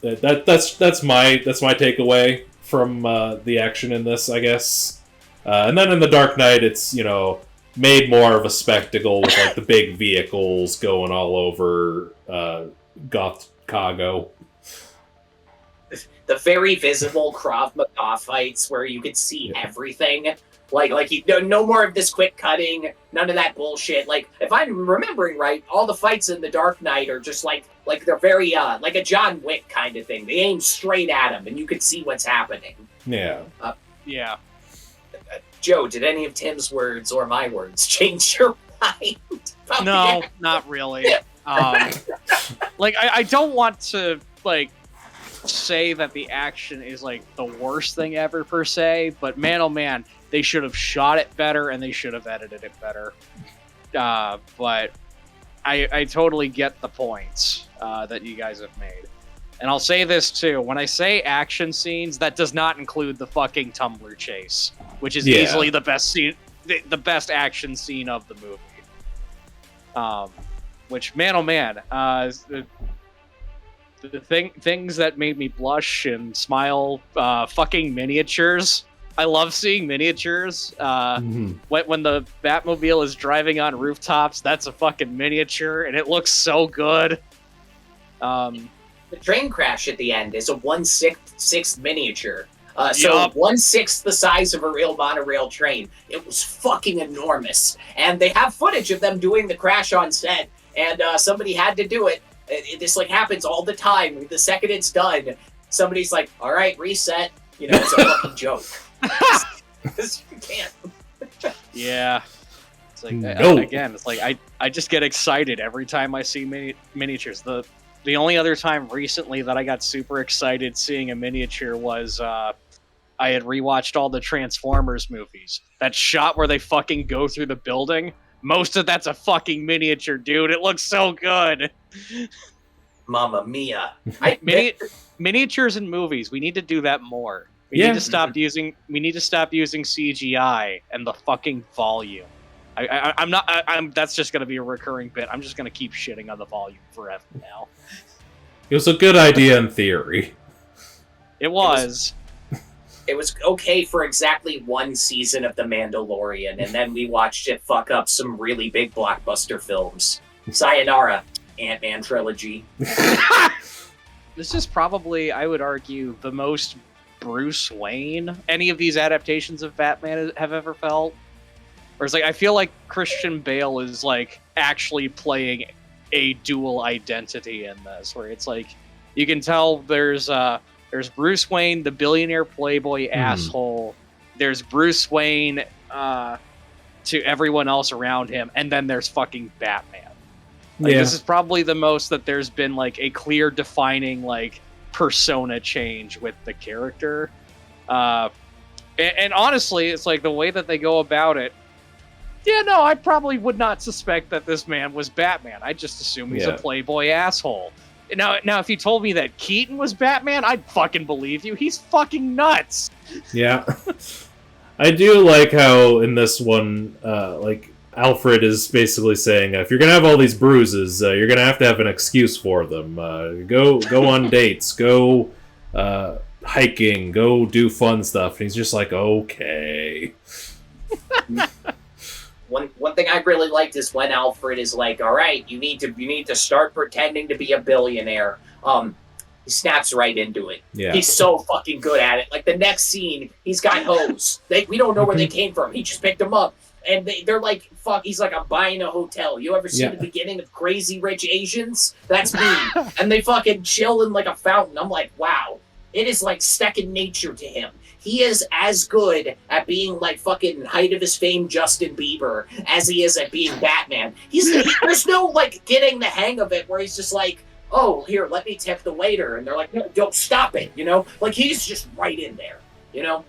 That's my takeaway from the action in this, I guess. And then in The Dark Knight, it's, you know, made more of a spectacle with like the big vehicles going all over Chicago. The very visible Krav Maga fights where you could see everything. Like no more of this quick cutting, none of that bullshit. Like, if I'm remembering right, all the fights in The Dark Knight are just like they're very like a John Wick kind of thing. They aim straight at him, and you can see what's happening. Yeah. Yeah. Joe, did any of Tim's words or my words change your mind? No, not really. Like, I don't want to like say that the action is like the worst thing ever per se, but man, oh man, they should have shot it better and they should have edited it better. But I totally get the points that you guys have made. And I'll say this too, when I say action scenes, that does not include the fucking Tumblr chase, which is easily the best scene, the best action scene of the movie. Which, man, oh man, the things that made me blush and smile, fucking miniatures. I love seeing miniatures. When the Batmobile is driving on rooftops, that's a fucking miniature, and it looks so good. The train crash at the end is a 1/6 miniature. So 1/6 the size of a real monorail train. It was fucking enormous. And they have footage of them doing the crash on set, and somebody had to do it. This like happens all the time. The second it's done, somebody's like, all right, reset. You know, it's a fucking joke. Because you can't. Yeah. It's like, again, it's like I just get excited every time I see miniatures. The only other time recently that I got super excited seeing a miniature was I had rewatched all the Transformers movies. That shot where they fucking go through the building, most of that's a fucking miniature, dude. It looks so good. Mamma mia. Miniatures in movies, we need to do that more. We need to stop using CGI and the fucking volume. I'm that's just gonna be a recurring bit. I'm just gonna keep shitting on the volume forever now. It was a good idea in theory. It was okay for exactly one season of The Mandalorian, and then we watched it fuck up some really big blockbuster films. Sayonara, Ant-Man trilogy. This is probably, I would argue, the most Bruce Wayne any of these adaptations of Batman have ever felt. Or it's like, I feel like Christian Bale is like actually playing a dual identity in this, where it's like you can tell there's Bruce Wayne, the billionaire playboy asshole. There's Bruce Wayne to everyone else around him, and then there's fucking Batman. Like, this is probably the most that there's been like a clear defining like persona change with the character. And honestly, it's like the way that they go about it. Yeah, no, I probably would not suspect that this man was Batman. I just assume he's a playboy asshole. Now, if you told me that Keaton was Batman, I'd fucking believe you. He's fucking nuts. Yeah. I do like how in this one, like, Alfred is basically saying, if you're going to have all these bruises, you're going to have an excuse for them. Go on dates, go hiking, go do fun stuff. And he's just like, okay. One thing I really liked is when Alfred is like, all right, you need to start pretending to be a billionaire. He snaps right into it. Yeah. He's so fucking good at it. Like the next scene, he's got hoes. We don't know where they came from. He just picked them up. And they're like, fuck, he's like, I'm buying a hotel. You ever see the beginning of Crazy Rich Asians? That's me. And they fucking chill in like a fountain. I'm like, wow. It is like second nature to him. He is as good at being like fucking height of his fame Justin Bieber as he is at being Batman. There's no like getting the hang of it where he's just like, oh, here, let me tip the waiter. And they're like, no, don't stop it, you know? Like he's just right in there, you know?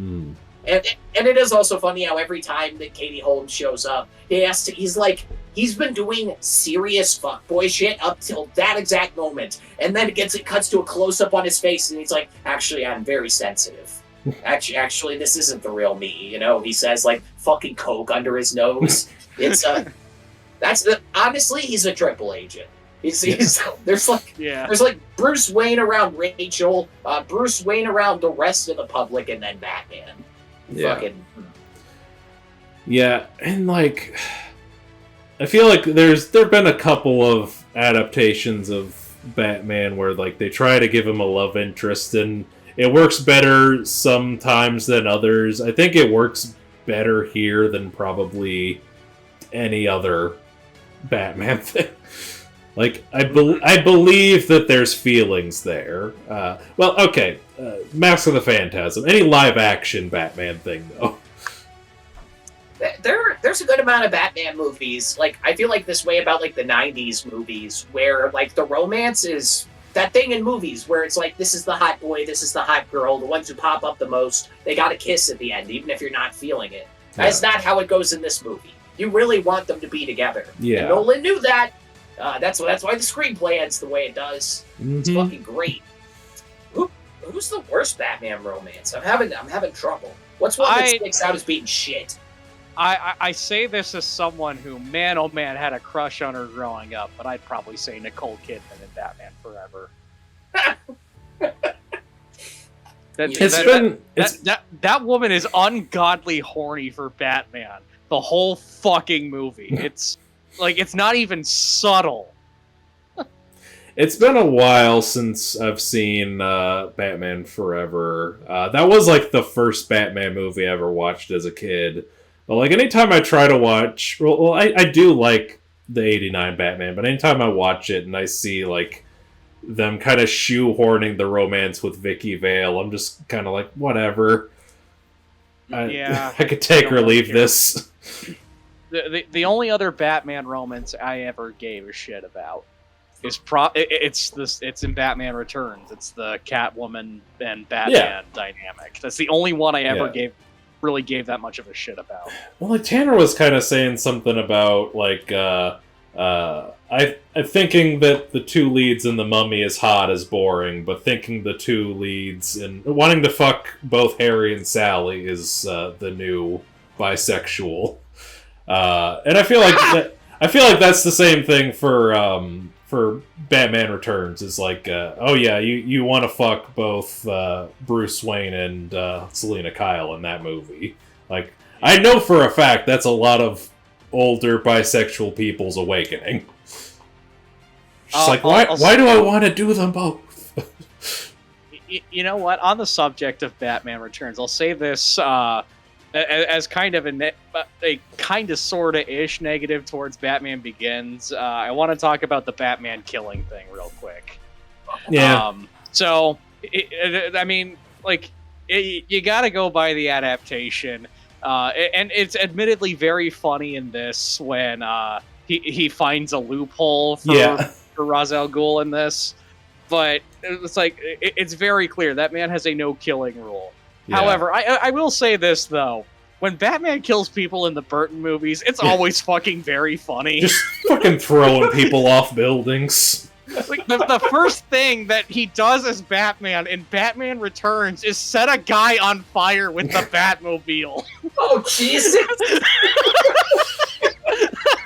And it is also funny how every time that Katie Holmes shows up, he's been doing serious fuckboy shit up till that exact moment. And then it cuts to a close-up on his face, and he's like, actually, I'm very sensitive. Actually, this isn't the real me, you know? He says, like, fucking coke under his nose. It's, honestly, he's a triple agent. There's like Bruce Wayne around Rachel, Bruce Wayne around the rest of the public, and then Batman. Yeah, and like, I feel like there've been a couple of adaptations of Batman where like they try to give him a love interest, and it works better sometimes than others. I think it works better here than probably any other Batman thing. Like, I believe that there's feelings there. Well, okay, Mask of the Phantasm. Any live-action Batman thing, though? There's a good amount of Batman movies. Like, I feel like this way about, like, the 90s movies, where, like, the romance is that thing in movies where it's like, this is the hot boy, this is the hot girl, the ones who pop up the most, they gotta kiss at the end, even if you're not feeling it. Yeah. That's not how it goes in this movie. You really want them to be together. Yeah. And Nolan knew that. That's why the screenplay ends the way it does. It's fucking great. Who's the worst Batman romance? I'm having trouble. What's one that sticks out as being shit? I say this as someone who, man, oh man, had a crush on her growing up, but I'd probably say Nicole Kidman in Batman Forever. That woman is ungodly horny for Batman. The whole fucking movie. It's like, it's not even subtle. It's been a while since I've seen Batman Forever. That was like the first Batman movie I ever watched as a kid. But like anytime I try to watch, I do like the '89 Batman, but anytime I watch it and I see like them kind of shoehorning the romance with Vicky Vale, I'm just kind of like, whatever. I could take or leave this. The only other Batman romance I ever gave a shit about is it's in Batman Returns. It's the Catwoman and Batman dynamic. That's the only one I ever really gave that much of a shit about. Well, like Tanner was kind of saying something about like I'm thinking that the two leads in The Mummy is hot is boring, but thinking the two leads and wanting to fuck both Harry and Sally is the new bisexual. And I feel like that's the same thing for Batman Returns. Is like, oh yeah, you want to fuck both Bruce Wayne and Selina Kyle in that movie. Like, I know for a fact that's a lot of older bisexual people's awakening. Just like, why do I want to do them both? You know what? On the subject of Batman Returns, I'll say this as kind of a kind of sort of ish negative towards Batman Begins. I want to talk about the Batman killing thing real quick. Yeah. So, I mean, like, you got to go by the adaptation. And it's admittedly very funny in this when he finds a loophole for Ra's al Ghul in this. But it's like, it's very clear that man has a no-killing rule. Yeah. However, I will say this, though. When Batman kills people in the Burton movies, it's always fucking very funny. Just fucking throwing people off buildings. Like, the first thing that he does as Batman in Batman Returns is set a guy on fire with the Batmobile. Oh, Jesus!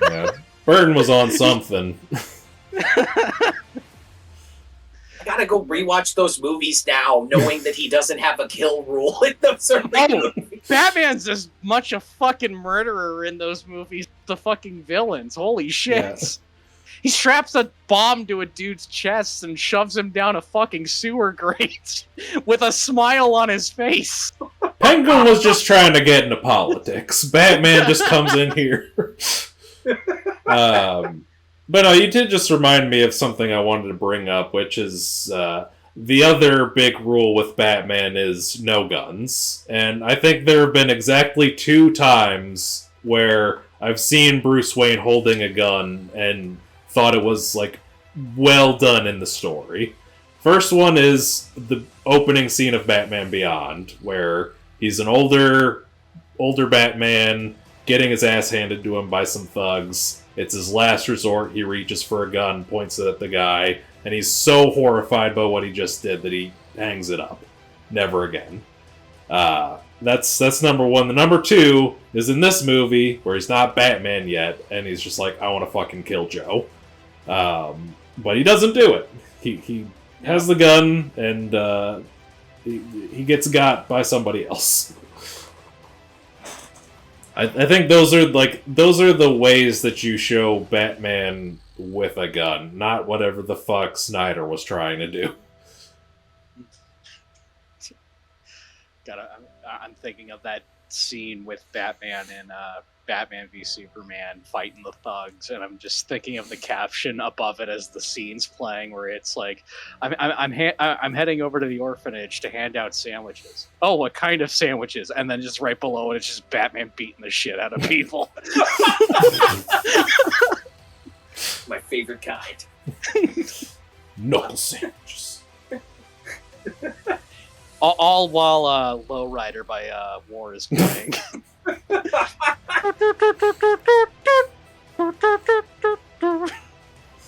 Yeah. Burton was on something. I gotta go rewatch those movies now, knowing that he doesn't have a kill rule in those movies. Batman's as much a fucking murderer in those movies as the fucking villains. Holy shit. Yeah. He straps a bomb to a dude's chest and shoves him down a fucking sewer grate with a smile on his face. Penguin was just trying to get into politics. Batman just comes in here. But no, you did just remind me of something I wanted to bring up, which is the other big rule with Batman is no guns. And I think there have been exactly 2 times where I've seen Bruce Wayne holding a gun and thought it was, like, well done in the story. First one is the opening scene of Batman Beyond, where he's an older Batman getting his ass handed to him by some thugs. It's his last resort. He reaches for a gun, points it at the guy, and he's so horrified by what he just did that he hangs it up. Never again. That's number 1. The number 2 is in this movie, where he's not Batman yet, and he's just like, I want to fucking kill Joe. But he doesn't do it. He has the gun, and he gets got by somebody else. I think those are the ways that you show Batman with a gun, not whatever the fuck Snyder was trying to do. I'm thinking of that scene with Batman and Batman v Superman fighting the thugs, and I'm just thinking of the caption above it as the scene's playing, where it's like, I'm heading over to the orphanage to hand out sandwiches. Oh, what kind of sandwiches? And then just right below it, it's just Batman beating the shit out of people. My favorite kind. Knuckle sandwiches. All while Lowrider by War is playing.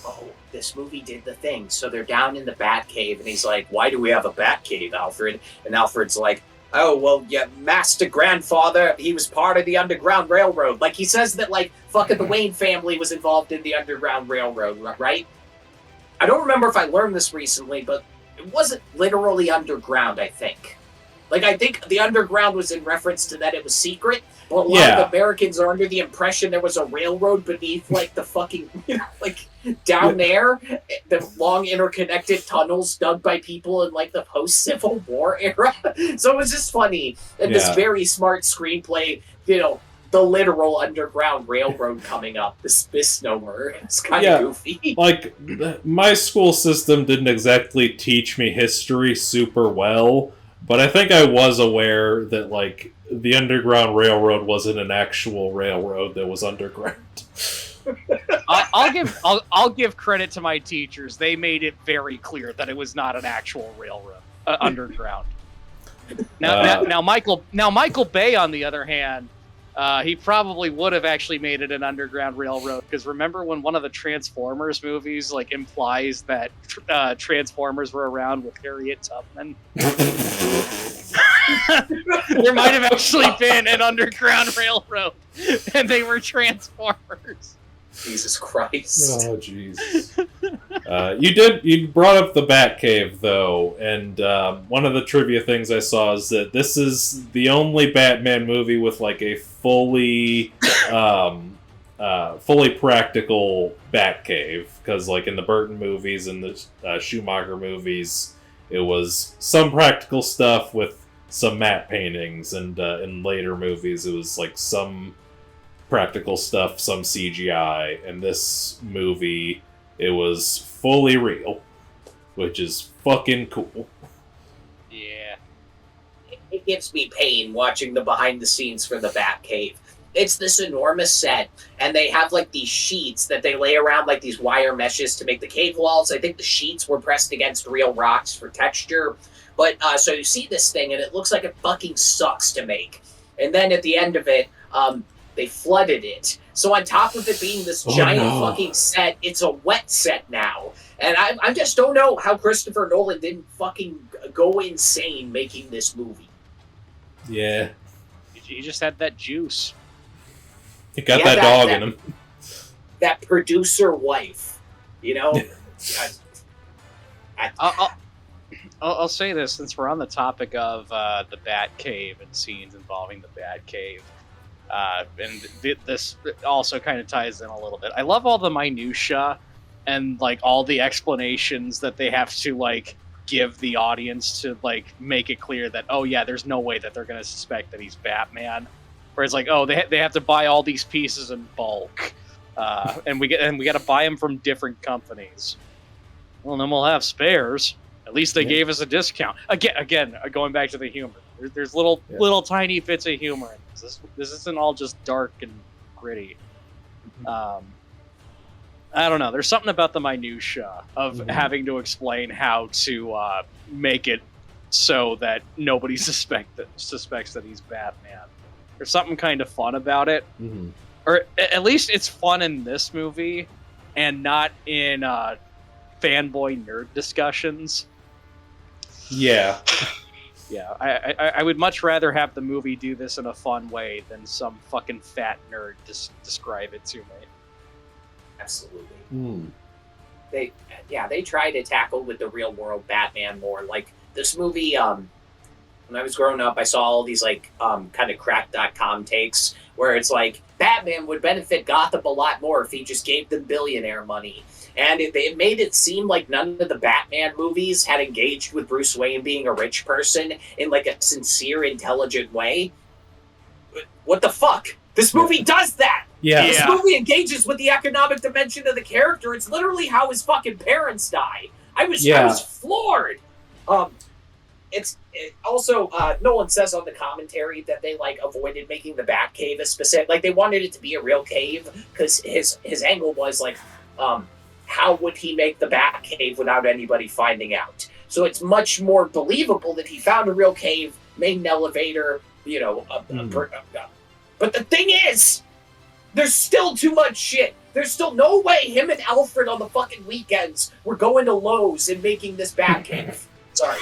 Oh, this movie did the thing. So they're down in the Batcave, and he's like, "Why do we have a Batcave, Alfred?" And Alfred's like, "Oh, well, yeah, Master Grandfather, he was part of the Underground Railroad." Like, he says that, like, fucking the Wayne family was involved in the Underground Railroad, right? I don't remember if I learned this recently, but it wasn't literally underground, I think. Like, I think the underground was in reference to that it was secret, but a lot of Americans are under the impression there was a railroad beneath, like, the fucking, like, down there, the long interconnected tunnels dug by people in, like, the post-Civil War era. So it was just funny. And this very smart screenplay, the literal Underground Railroad coming up, this misnomer. It's kind of goofy. Like, my school system didn't exactly teach me history super well, but I think I was aware that, like, the Underground Railroad wasn't an actual railroad that was underground. I'll give credit to my teachers. They made it very clear that it was not an actual railroad underground. Now Michael Bay, on the other hand, he probably would have actually made it an underground railroad, because remember when one of the Transformers movies, like, implies that Transformers were around with Harriet Tubman? There might have actually been an underground railroad, and they were Transformers. Jesus Christ. Oh, jeez. You brought up the Batcave, though, and one of the trivia things I saw is that this is the only Batman movie with, like, a fully practical Batcave, because, like, in the Burton movies and the Schumacher movies, it was some practical stuff with some matte paintings, and in later movies it was, like, some practical stuff, some CGI, and this movie, it was fully real, which is fucking cool. Yeah. It gives me pain watching the behind the scenes for the Batcave. It's this enormous set, and they have, like, these sheets that they lay around, like, these wire meshes to make the cave walls. I think the sheets were pressed against real rocks for texture. But, so you see this thing, and it looks like it fucking sucks to make. And then at the end of it, they flooded it. So on top of it being this giant fucking set, it's a wet set now. And I just don't know how Christopher Nolan didn't fucking go insane making this movie. Yeah. He just had that juice. He got that dog in him. That producer wife, I'll say this, since we're on the topic of the Batcave and scenes involving the Batcave. And this also kind of ties in a little bit. I love all the minutia and, like, all the explanations that they have to, like, give the audience to, like, make it clear that, oh yeah, there's no way that they're going to suspect that he's Batman. Where it's like, oh, they have to buy all these pieces in bulk, and we got to buy them from different companies. Well, then we'll have spares. At least they gave us a discount. Again, going back to the humor. There's little tiny bits of humor in this. This isn't all just dark and gritty. I don't know. There's something about the minutia of having to explain how to make it so that nobody suspects that he's Batman. There's something kind of fun about it. Mm-hmm. Or at least it's fun in this movie and not in fanboy nerd discussions. Yeah. Yeah, I would much rather have the movie do this in a fun way than some fucking fat nerd describe it to me. Absolutely. They try to tackle with the real world Batman more. Like, this movie, when I was growing up, I saw all these, like, kind of crack.com takes where it's like, Batman would benefit Gotham a lot more if he just gave them billionaire money. And it made it seem like none of the Batman movies had engaged with Bruce Wayne being a rich person in, like, a sincere, intelligent way. what the fuck? This movie does that! Yeah. This movie engages with the economic dimension of the character. It's literally how his fucking parents die. I was floored. Also, Nolan says on the commentary that they like avoided making the Batcave a specific, like they wanted it to be a real cave because his angle was like, how would he make the Batcave without anybody finding out? So it's much more believable that he found a real cave, made an elevator, you know. But the thing is, there's still too much shit. There's still no way him and Alfred on the fucking weekends were going to Lowe's and making this Batcave. Sorry.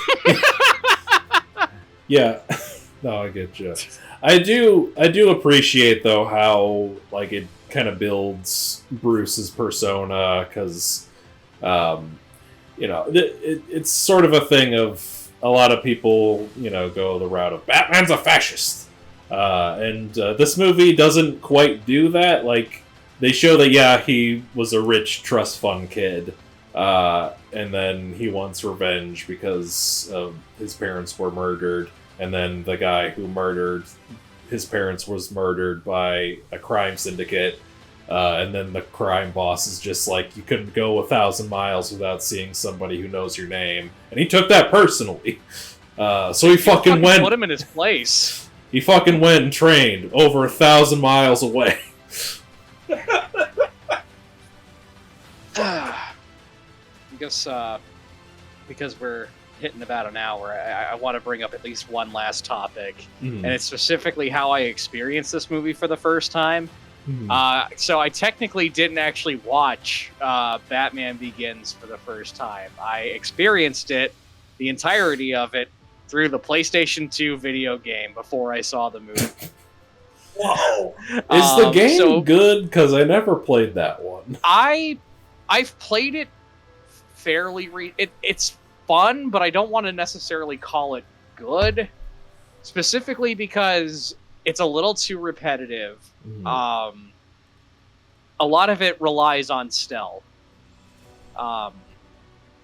Yeah. No, I get you. I do appreciate though how like it kind of builds Bruce's persona because, you know, it's sort of a thing of a lot of people, you know, go the route of Batman's a fascist, and this movie doesn't quite do that. Like they show that he was a rich trust fund kid. And then he wants revenge because his parents were murdered, and then the guy who murdered his parents was murdered by a crime syndicate, and then the crime boss is just like, you couldn't go 1,000 miles without seeing somebody who knows your name, and he took that personally. So he fucking went... Put him in his place. He fucking went and trained over 1,000 miles away. Because we're hitting about an hour, I want to bring up at least one last topic, and it's specifically how I experienced this movie for the first time. So I technically didn't actually watch Batman Begins for the first time. I experienced it, the entirety of it, through the PlayStation 2 video game before I saw the movie. Whoa! Is the game good? Because I never played that one. I've played it fairly. It's fun, but I don't want to necessarily call it good. Specifically because it's a little too repetitive. A lot of it relies on stealth.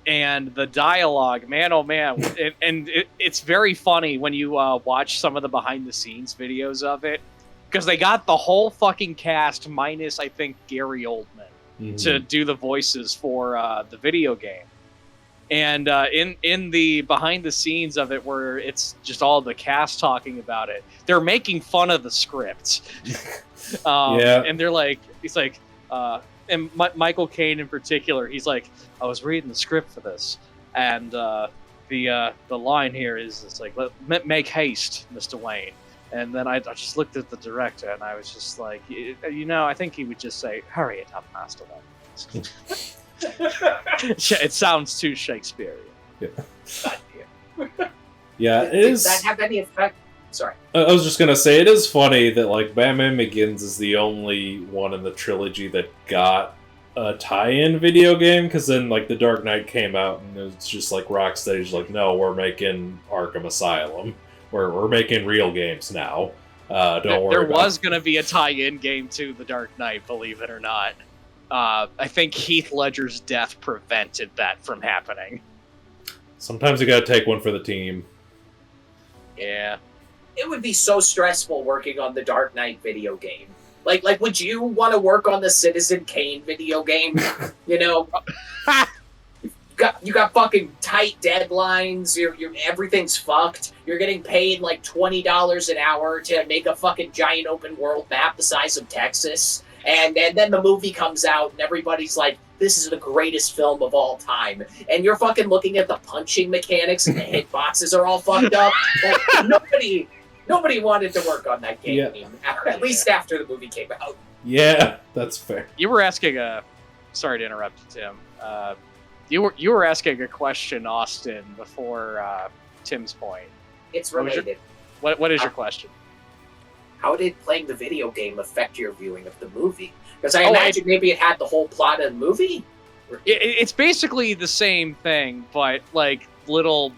And the dialogue, man, oh man. It's very funny when you watch some of the behind-the-scenes videos of it. Because they got the whole fucking cast, minus, I think, Gary Oldman, to do the voices for the video game. And in the behind-the-scenes of it, where it's just all the cast talking about it, they're making fun of the script. And they're like, he's like, and Michael Caine in particular, he's like, I was reading the script for this, and the line here is, it's like, make haste, Mr. Wayne. And then I just looked at the director, and I was just like, you know, I think he would just say, hurry it up, Master Wayne. It sounds too Shakespearean. Yeah, it is. Did that have any effect? Sorry. I was just gonna say, it is funny that like Batman Begins is the only one in the trilogy that got a tie-in video game, because then like The Dark Knight came out and it's just like Rocksteady's like, no, we're making Arkham Asylum. We're making real games now. Don't worry. There was gonna be a tie-in game to The Dark Knight, believe it or not. I think Heath Ledger's death prevented that from happening. Sometimes you gotta take one for the team. Yeah. It would be so stressful working on the Dark Knight video game. Like, would you want to work on the Citizen Kane video game? You know, you got fucking tight deadlines. You're everything's fucked. You're getting paid like $20 an hour to make a fucking giant open world map the size of Texas, and then the movie comes out and everybody's like, this is the greatest film of all time. And you're fucking looking at the punching mechanics and the hitboxes are all fucked up. Like, nobody wanted to work on that game, at least after the movie came out. Yeah, that's fair. You were asking sorry to interrupt you, Tim. You were asking a question, Austin, before Tim's point. It's related. What is your question? How did playing the video game affect your viewing of the movie? Because I imagine maybe it had the whole plot of the movie. It's basically the same thing, but like little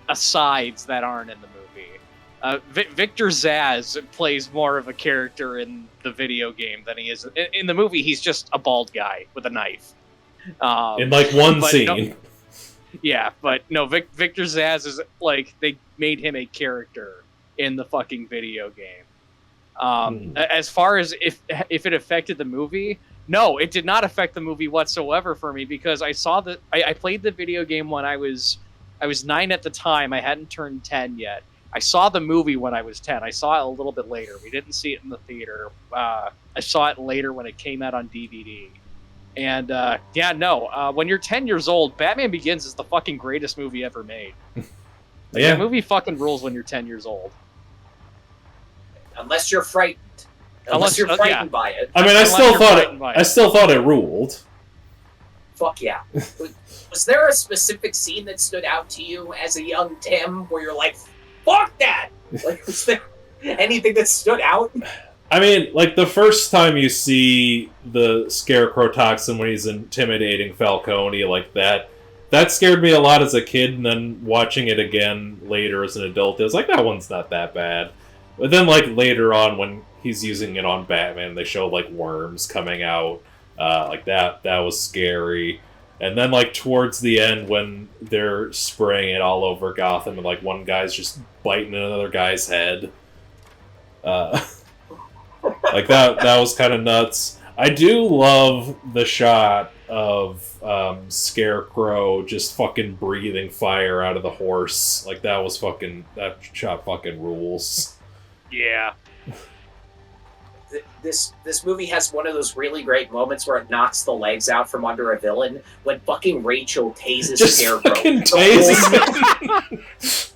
asides that aren't in the movie. Victor Zsasz plays more of a character in the video game than he is in the movie. He's just a bald guy with a knife. In like one scene. Victor Zsasz is like, they made him a character in the fucking video game. As far as if it affected the movie, no, it did not affect the movie whatsoever for me, because I saw that I played the video game when I was 9 at the time. I hadn't turned 10 yet. I saw the movie when I was 10. I saw it a little bit later. We didn't see it in the theater. I saw it later when it came out on DVD. And when you're 10 years old, Batman Begins is the fucking greatest movie ever made. That movie fucking rules when you're 10 years old. Unless you're frightened. Unless you're frightened by it. I mean, I still thought it ruled. Fuck yeah. Was there a specific scene that stood out to you as a young Tim where you're like, fuck that? Like, was there anything that stood out? I mean, like, the first time you see the Scarecrow toxin when he's intimidating Falcone like that scared me a lot as a kid, and then watching it again later as an adult, it was like, that one's not that bad. But then, like, later on when he's using it on Batman, they show, like, worms coming out, like, that was scary. And then, like, towards the end when they're spraying it all over Gotham and, like, one guy's just biting another guy's head. Like, that was kind of nuts. I do love the shot of Scarecrow just fucking breathing fire out of the horse. Like, that shot fucking rules. Yeah. This movie has one of those really great moments where it knocks the legs out from under a villain when fucking Rachel tases Just Scarecrow. fucking tases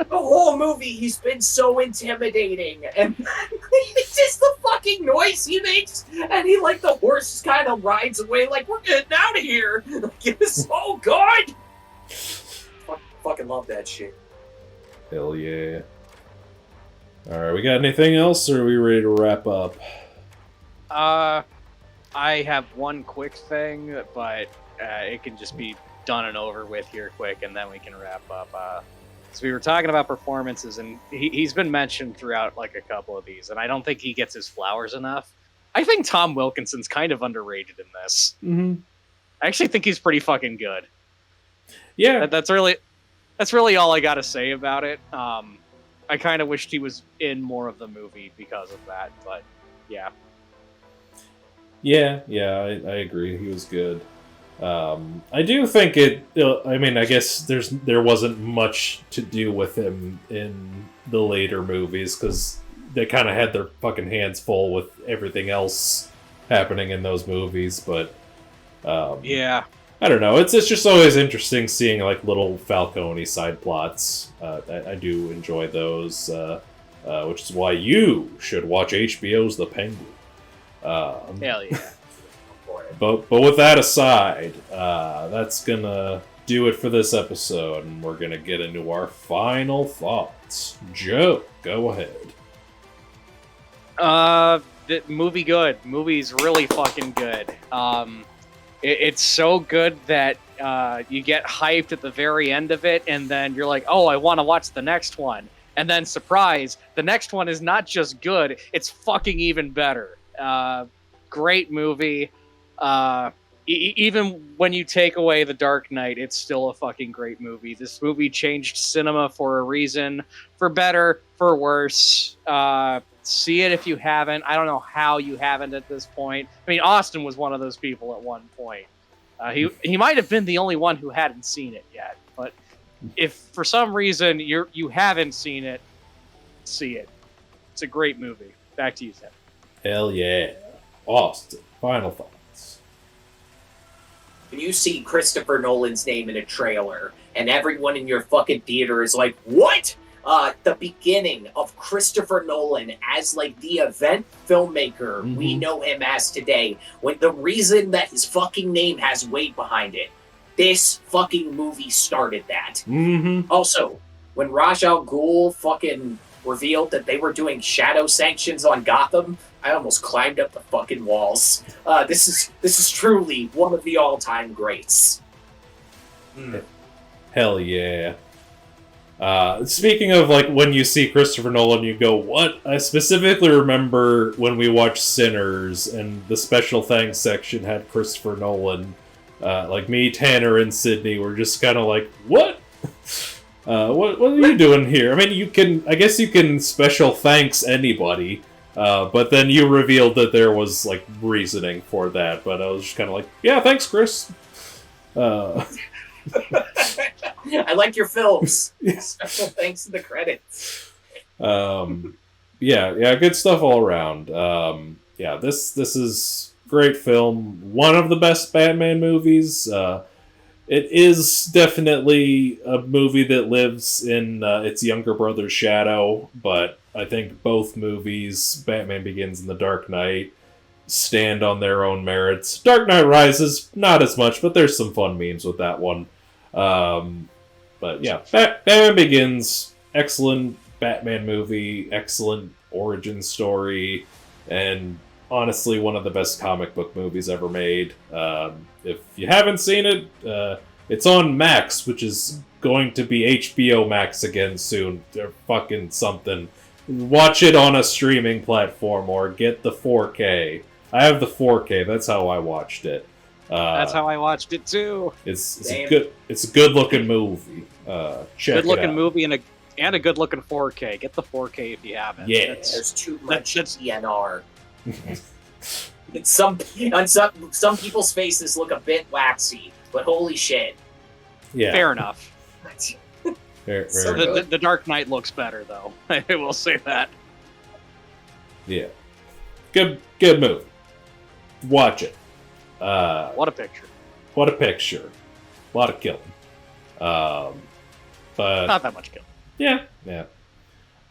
The whole movie, he's been so intimidating, and it's just the fucking noise he makes, and he, like, the horse just kind of rides away like, we're getting out of here. Like, it was so good. Fucking love that shit. Hell yeah. Alright, we got anything else, or are we ready to wrap up? I have one quick thing, but it can just be done and over with here quick, and then we can wrap up. So we were talking about performances, and he's been mentioned throughout, like, a couple of these, and I don't think he gets his flowers enough. I think Tom Wilkinson's kind of underrated in this. Mm-hmm. I actually think he's pretty fucking good. Yeah. That's really all I gotta say about it. I kind of wished he was in more of the movie because of that, but yeah. Yeah, I agree. He was good. I do think I mean, I guess there wasn't much to do with him in the later movies, because they kind of had their fucking hands full with everything else happening in those movies, but yeah. I don't know. It's just always interesting seeing, like, little Falcone side plots. I do enjoy those, which is why you should watch HBO's The Penguin. Hell yeah. But with that aside, that's gonna do it for this episode, and we're gonna get into our final thoughts. Joe, go ahead. The movie good. Movie's really fucking good. It's so good that you get hyped at the very end of it, and then you're like, oh, I want to watch the next one. And then, surprise, the next one is not just good, it's fucking even better. Great movie. Even when you take away The Dark Knight, it's still a fucking great movie. This movie changed cinema for a reason. For better, for worse. See it if you haven't. I don't know how you haven't at this point. I mean, Austin was one of those people at one point. He might have been the only one who hadn't seen it yet. But if for some reason you haven't seen it, see it. It's a great movie. Back to you, Tim. Hell yeah. Austin, final thoughts. When you see Christopher Nolan's name in a trailer, and everyone in your fucking theater is like, what? The beginning of Christopher Nolan as, like, the event filmmaker we know him as today, when the reason that his fucking name has weight behind it, this fucking movie started that. Also, when Ra's al Ghul fucking revealed that they were doing shadow sanctions on Gotham, I almost climbed up the fucking walls. This is truly one of the all-time greats. Hell yeah. Speaking of, like, when you see Christopher Nolan, you go, what? I specifically remember when we watched Sinners, and the special thanks section had Christopher Nolan. Like, me, Tanner, and Sydney were just kind of like, what? what are you doing here? I mean, I guess you can special thanks anybody, but then you revealed that there was, like, reasoning for that, but I was just kind of like, yeah, thanks, Chris. I like your films. Special thanks to the credits. Yeah, good stuff all around. Yeah, this is great film. One of the best Batman movies. It is definitely a movie that lives in its younger brother's shadow, but I think both movies, Batman Begins and The Dark Knight, stand on their own merits. Dark Knight Rises, not as much, but there's some fun memes with that one. But yeah, Batman Begins, excellent Batman movie, excellent origin story, and honestly one of the best comic book movies ever made. If you haven't seen it, it's on Max, which is going to be HBO Max again soon. They're fucking something. Watch it on a streaming platform or get the 4K. I have the 4K. That's how I watched it. That's how I watched it too. It's a good looking movie. Check good looking it out. movie and a good looking 4K. Get the 4K if you haven't. Yeah. There's too much DNR. Some people's faces look a bit waxy, but holy shit. Yeah. Fair enough. Very So good. The Dark Knight looks better though. I will say that. Yeah. Good movie. Watch it. What a picture. What a picture. A lot of killing. But Not that much kill. yeah.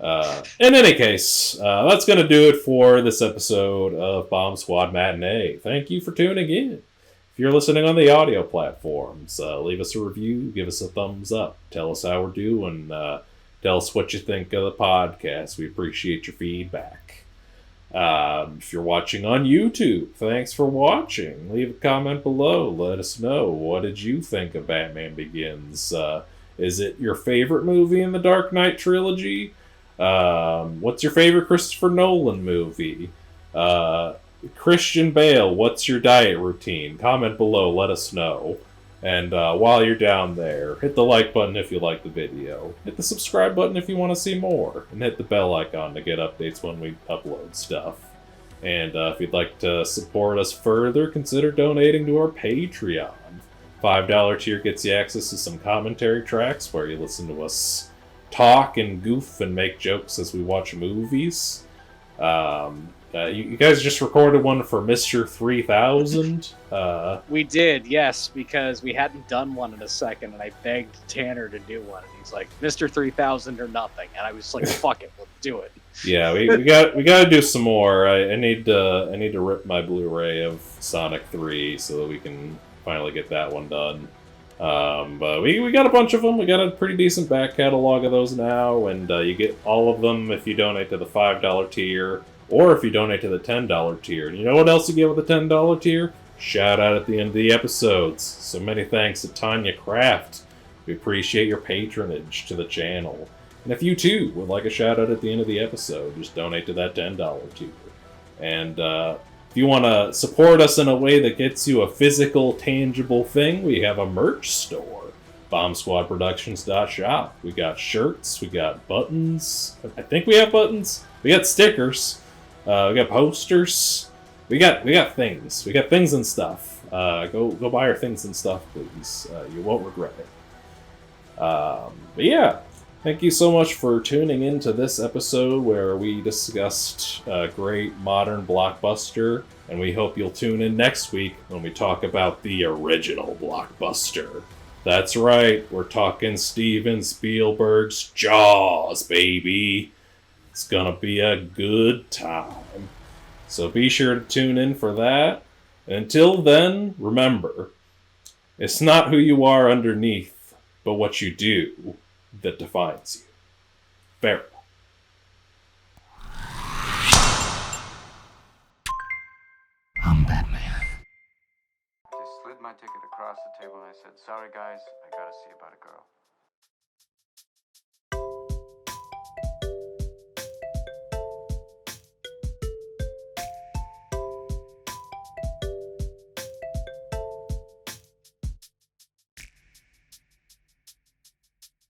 In any case, that's going to do it for this episode of Bomb Squad Matinee. Thank you for tuning in. If you're listening on the audio platforms, leave us a review, give us a thumbs up, tell us how we're doing, tell us what you think of the podcast. We appreciate your feedback. If you're watching on YouTube, thanks for watching. Leave a comment below. Let us know, what did you think of Batman Begins? Is it your favorite movie in the Dark Knight trilogy? What's your favorite Christopher Nolan movie? Christian Bale, what's your diet routine? Comment below, let us know. And while you're down there, hit the like button if you like the video. Hit the subscribe button if you want to see more. And hit the bell icon to get updates when we upload stuff. And if you'd like to support us further, consider donating to our Patreon. $5 tier gets you access to some commentary tracks where you listen to us talk and goof and make jokes as we watch movies. You guys just recorded one for Mr. 3000. We did, yes, because we hadn't done one in a second, and I begged Tanner to do one, and he's like, Mr. 3000 or nothing, and I was like, fuck it, let's do it. Yeah, we got to do some more. I need to rip my Blu-ray of Sonic 3 so that we can finally get that one done. But we got a bunch of them. We got a pretty decent back catalog of those now, and you get all of them if you donate to the $5 tier, or if you donate to the $10 tier. And you know what else you get with the $10 tier? Shout out at the end of the episodes. So many thanks to Tanya Kraft. We appreciate your patronage to the channel. And if you too would like a shout out at the end of the episode, just donate to that $10 tier. And if you want to support us in a way that gets you a physical, tangible thing, we have a merch store. BombSquadProductions.shop. We got shirts, we got buttons. I think we have buttons. We got stickers. We got posters. We got things. We got things and stuff. Go buy our things and stuff, please. You won't regret it. But yeah, thank you so much for tuning into this episode where we discussed a great modern blockbuster, and we hope you'll tune in next week when we talk about the original blockbuster. That's right, we're talking Steven Spielberg's Jaws, baby. It's gonna be a good time. So be sure to tune in for that. And until then, remember, it's not who you are underneath, but what you do that defines you. Farewell. I'm Batman. Just slid my ticket across the table and I said, sorry guys, I gotta see about a girl.